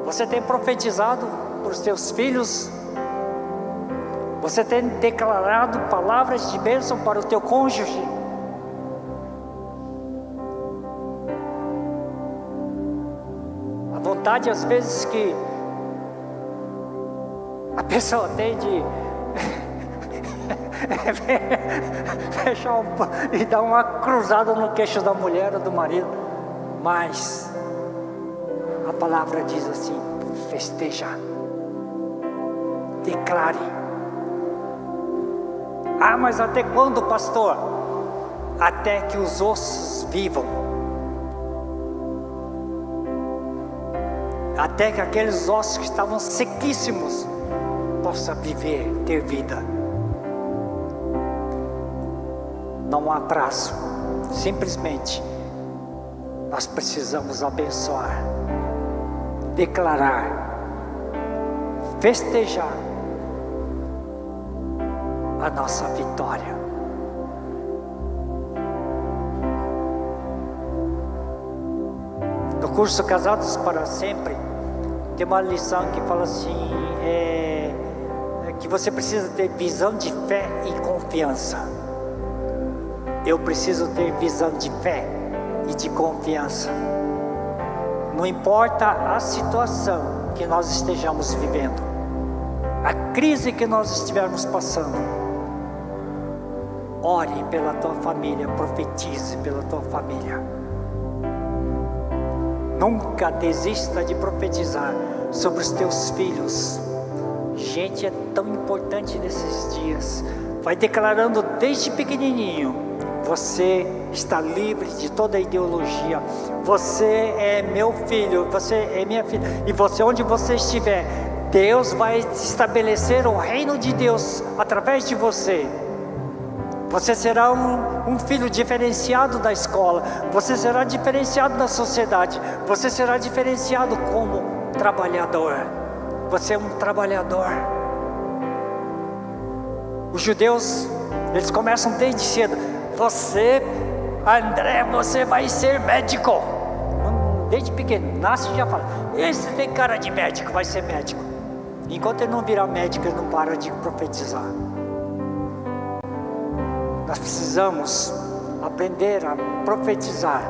Você tem profetizado para os seus filhos? Você tem declarado palavras de bênção para o teu cônjuge? A vontade às vezes que a pessoa tem de fechar e dar uma cruzada no queixo da mulher ou do marido, mas a palavra diz assim: festeja, declare. Ah, mas até quando, pastor? Até que os ossos vivam, até que aqueles ossos que estavam sequíssimos possam viver, ter vida. Não há prazo, simplesmente nós precisamos abençoar, declarar, festejar a nossa vitória. No curso Casados para Sempre, tem uma lição que fala assim, que você precisa ter visão de fé e confiança. Eu preciso ter visão de fé e de confiança. Não importa a situação que nós estejamos vivendo, a crise que nós estivermos passando, ore pela tua família, profetize pela tua família. Nunca desista de profetizar sobre os teus filhos. Gente, é tão importante nesses dias. Vai declarando desde pequenininho: você está livre de toda ideologia. Você é meu filho, você é minha filha. E você, onde você estiver, Deus vai estabelecer o reino de Deus através de você. Você será um filho diferenciado da escola. Você será diferenciado da sociedade. Você será diferenciado como trabalhador. Você é um trabalhador. Os judeus, eles começam desde cedo: você, André, você vai ser médico. Desde pequeno, nasce e já fala: esse tem cara de médico, vai ser médico. Enquanto ele não virar médico, ele não para de profetizar. Nós precisamos aprender a profetizar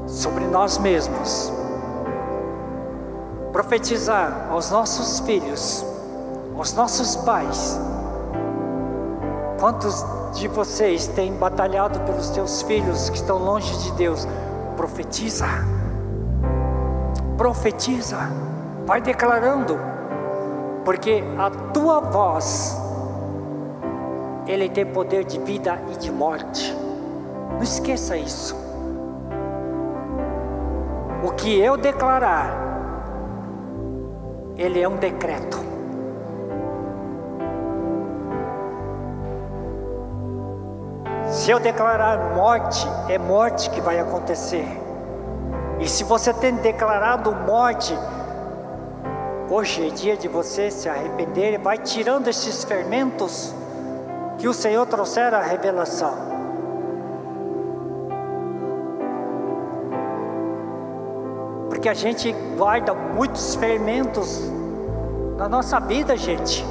sobre nós mesmos, profetizar aos nossos filhos, aos nossos pais. Quantos de vocês têm batalhado pelos seus filhos que estão longe de Deus, profetiza. Profetiza. Vai declarando. Porque a tua voz, ele tem poder de vida e de morte. Não esqueça isso. O que eu declarar, ele é um decreto. Se eu declarar morte, é morte que vai acontecer. E se você tem declarado morte, hoje é dia de você se arrepender. Vai tirando esses fermentos que o Senhor trouxer a revelação. Porque a gente guarda muitos fermentos na nossa vida, gente.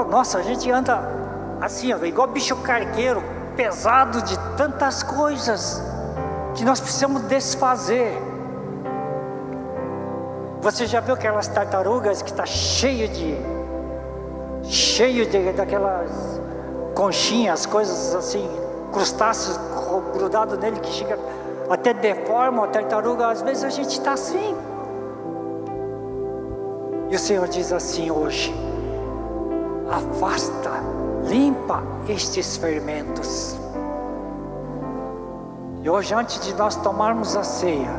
Nossa, a gente anda assim, igual bicho cargueiro, pesado de tantas coisas que nós precisamos desfazer. Você já viu aquelas tartarugas que está cheio daquelas conchinhas, coisas assim, crustáceos grudados nele que chega até deforma a tartaruga. Às vezes a gente está assim. E o Senhor diz assim hoje: afasta, limpa estes fermentos. E hoje, antes de nós tomarmos a ceia,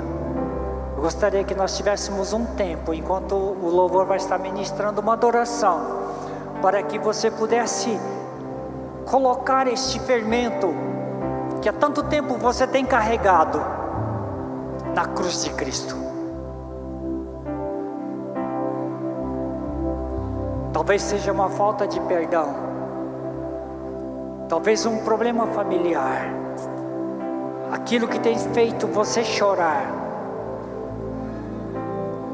eu gostaria que nós tivéssemos um tempo, enquanto o louvor vai estar ministrando uma adoração, para que você pudesse colocar este fermento que há tanto tempo você tem carregado na cruz de Cristo. Talvez seja uma falta de perdão, talvez um problema familiar, aquilo que tem feito você chorar,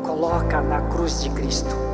coloca na cruz de Cristo.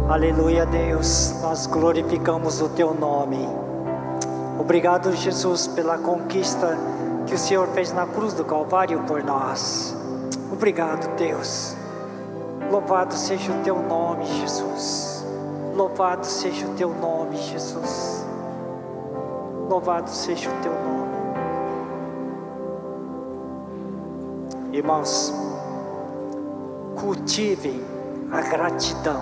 Aleluia, Deus, nós glorificamos o Teu nome. Obrigado, Jesus, pela conquista que o Senhor fez na cruz do Calvário por nós. Obrigado, Deus. Louvado seja o Teu nome, Jesus. Louvado seja o Teu nome, Jesus. Louvado seja o Teu nome. Irmãos, cultivem a gratidão.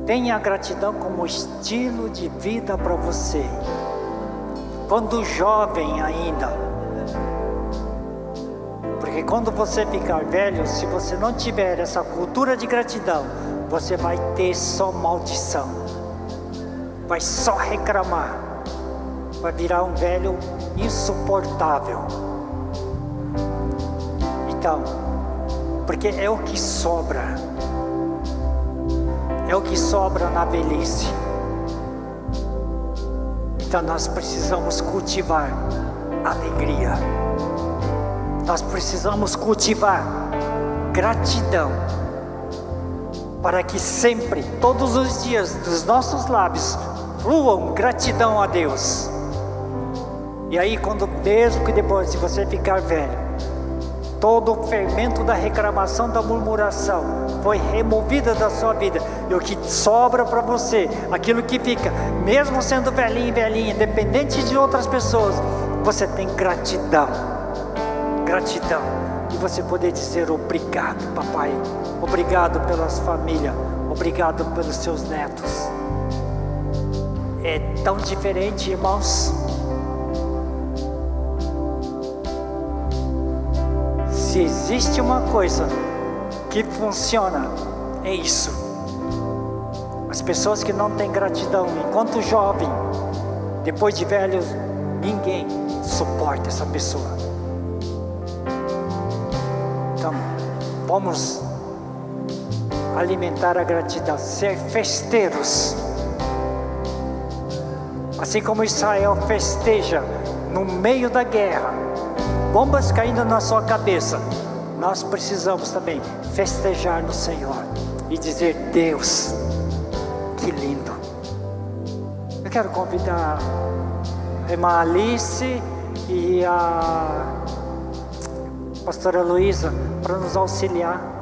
Tenha a gratidão como estilo de vida para você. Quando jovem ainda. Porque quando você ficar velho, se você não tiver essa cultura de gratidão, você vai ter só maldição. Vai só reclamar. Vai virar um velho insuportável. Então, porque é o que sobra. É o que sobra na velhice. Então nós precisamos cultivar alegria. Nós precisamos cultivar gratidão. Para que sempre, todos os dias, dos nossos lábios, fluam gratidão a Deus. E aí mesmo que depois, se você ficar velho, todo o fermento da reclamação, da murmuração foi removida da sua vida. E o que sobra para você, aquilo que fica, mesmo sendo velhinho e velhinha, independente de outras pessoas, você tem gratidão. Gratidão. E você poder dizer obrigado, papai. Obrigado pelas famílias. Obrigado pelos seus netos. É tão diferente, irmãos. Se existe uma coisa que funciona, é isso. As pessoas que não têm gratidão, enquanto jovem, depois de velhos, ninguém suporta essa pessoa. Então, vamos alimentar a gratidão, ser festeiros. Assim como Israel festeja no meio da guerra, bombas caindo na sua cabeça, nós precisamos também festejar no Senhor e dizer: Deus, que lindo. Eu quero convidar a irmã Alice e a pastora Luísa para nos auxiliar.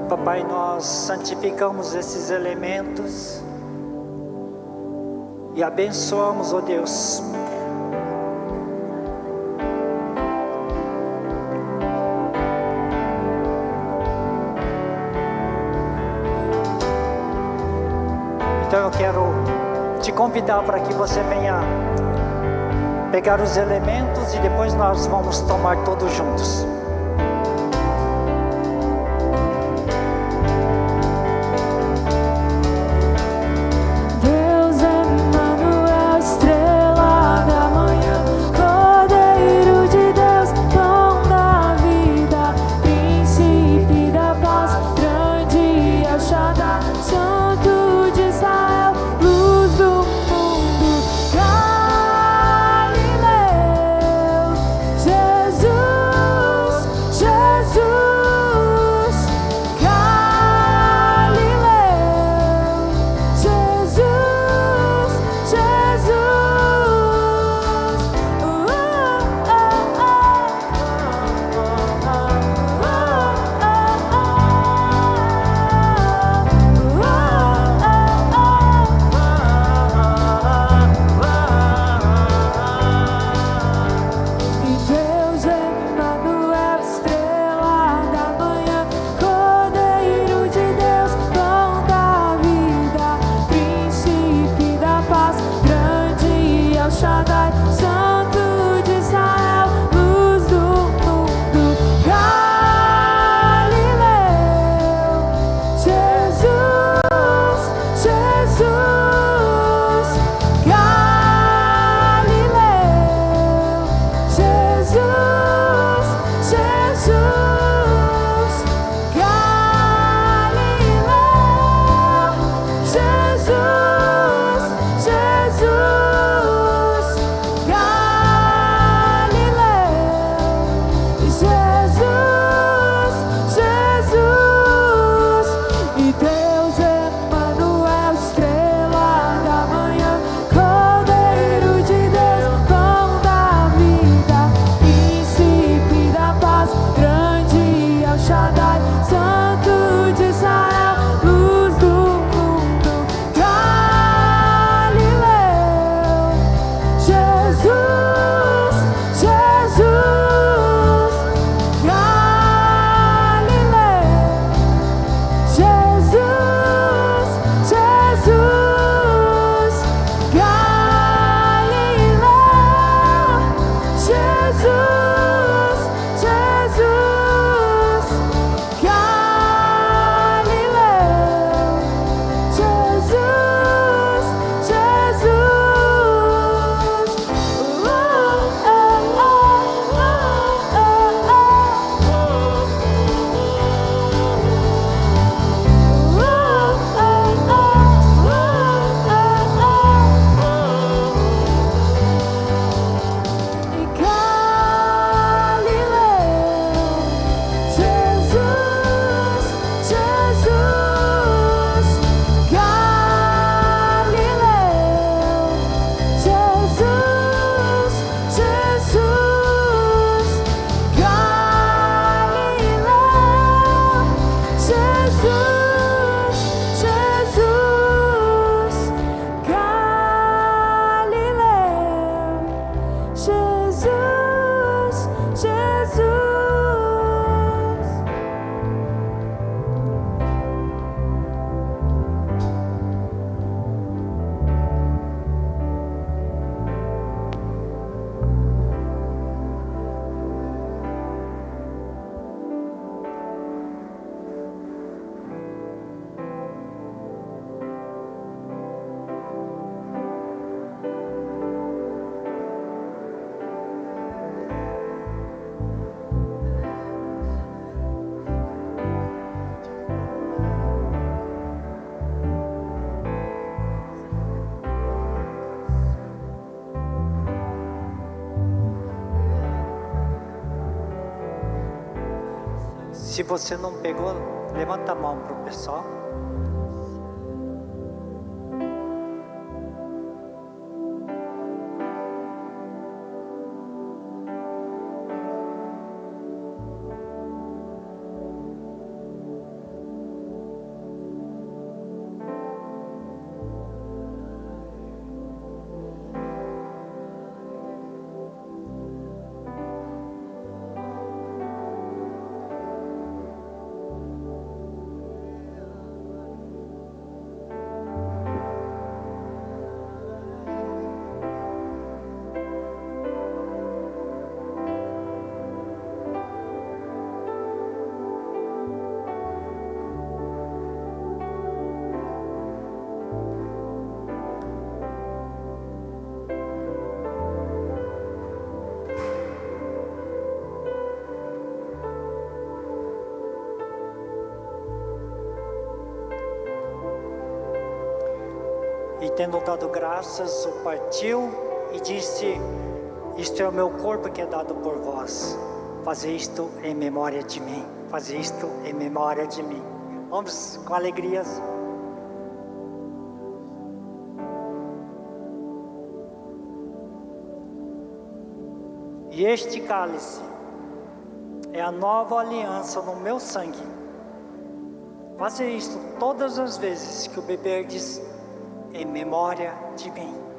Papai, nós santificamos esses elementos e abençoamos, ó Deus, então eu quero te convidar para que você venha pegar os elementos e depois nós vamos tomar todos juntos. Jesus, Se você não pegou, levanta a mão para o pessoal. E tendo dado graças, o partiu e disse: isto é o meu corpo que é dado por vós. Fazer isto em memória de mim. Fazer isto em memória de mim. Vamos com alegrias. E este cálice é a nova aliança no meu sangue. Fazer isto todas as vezes que o beberdes em memória de mim.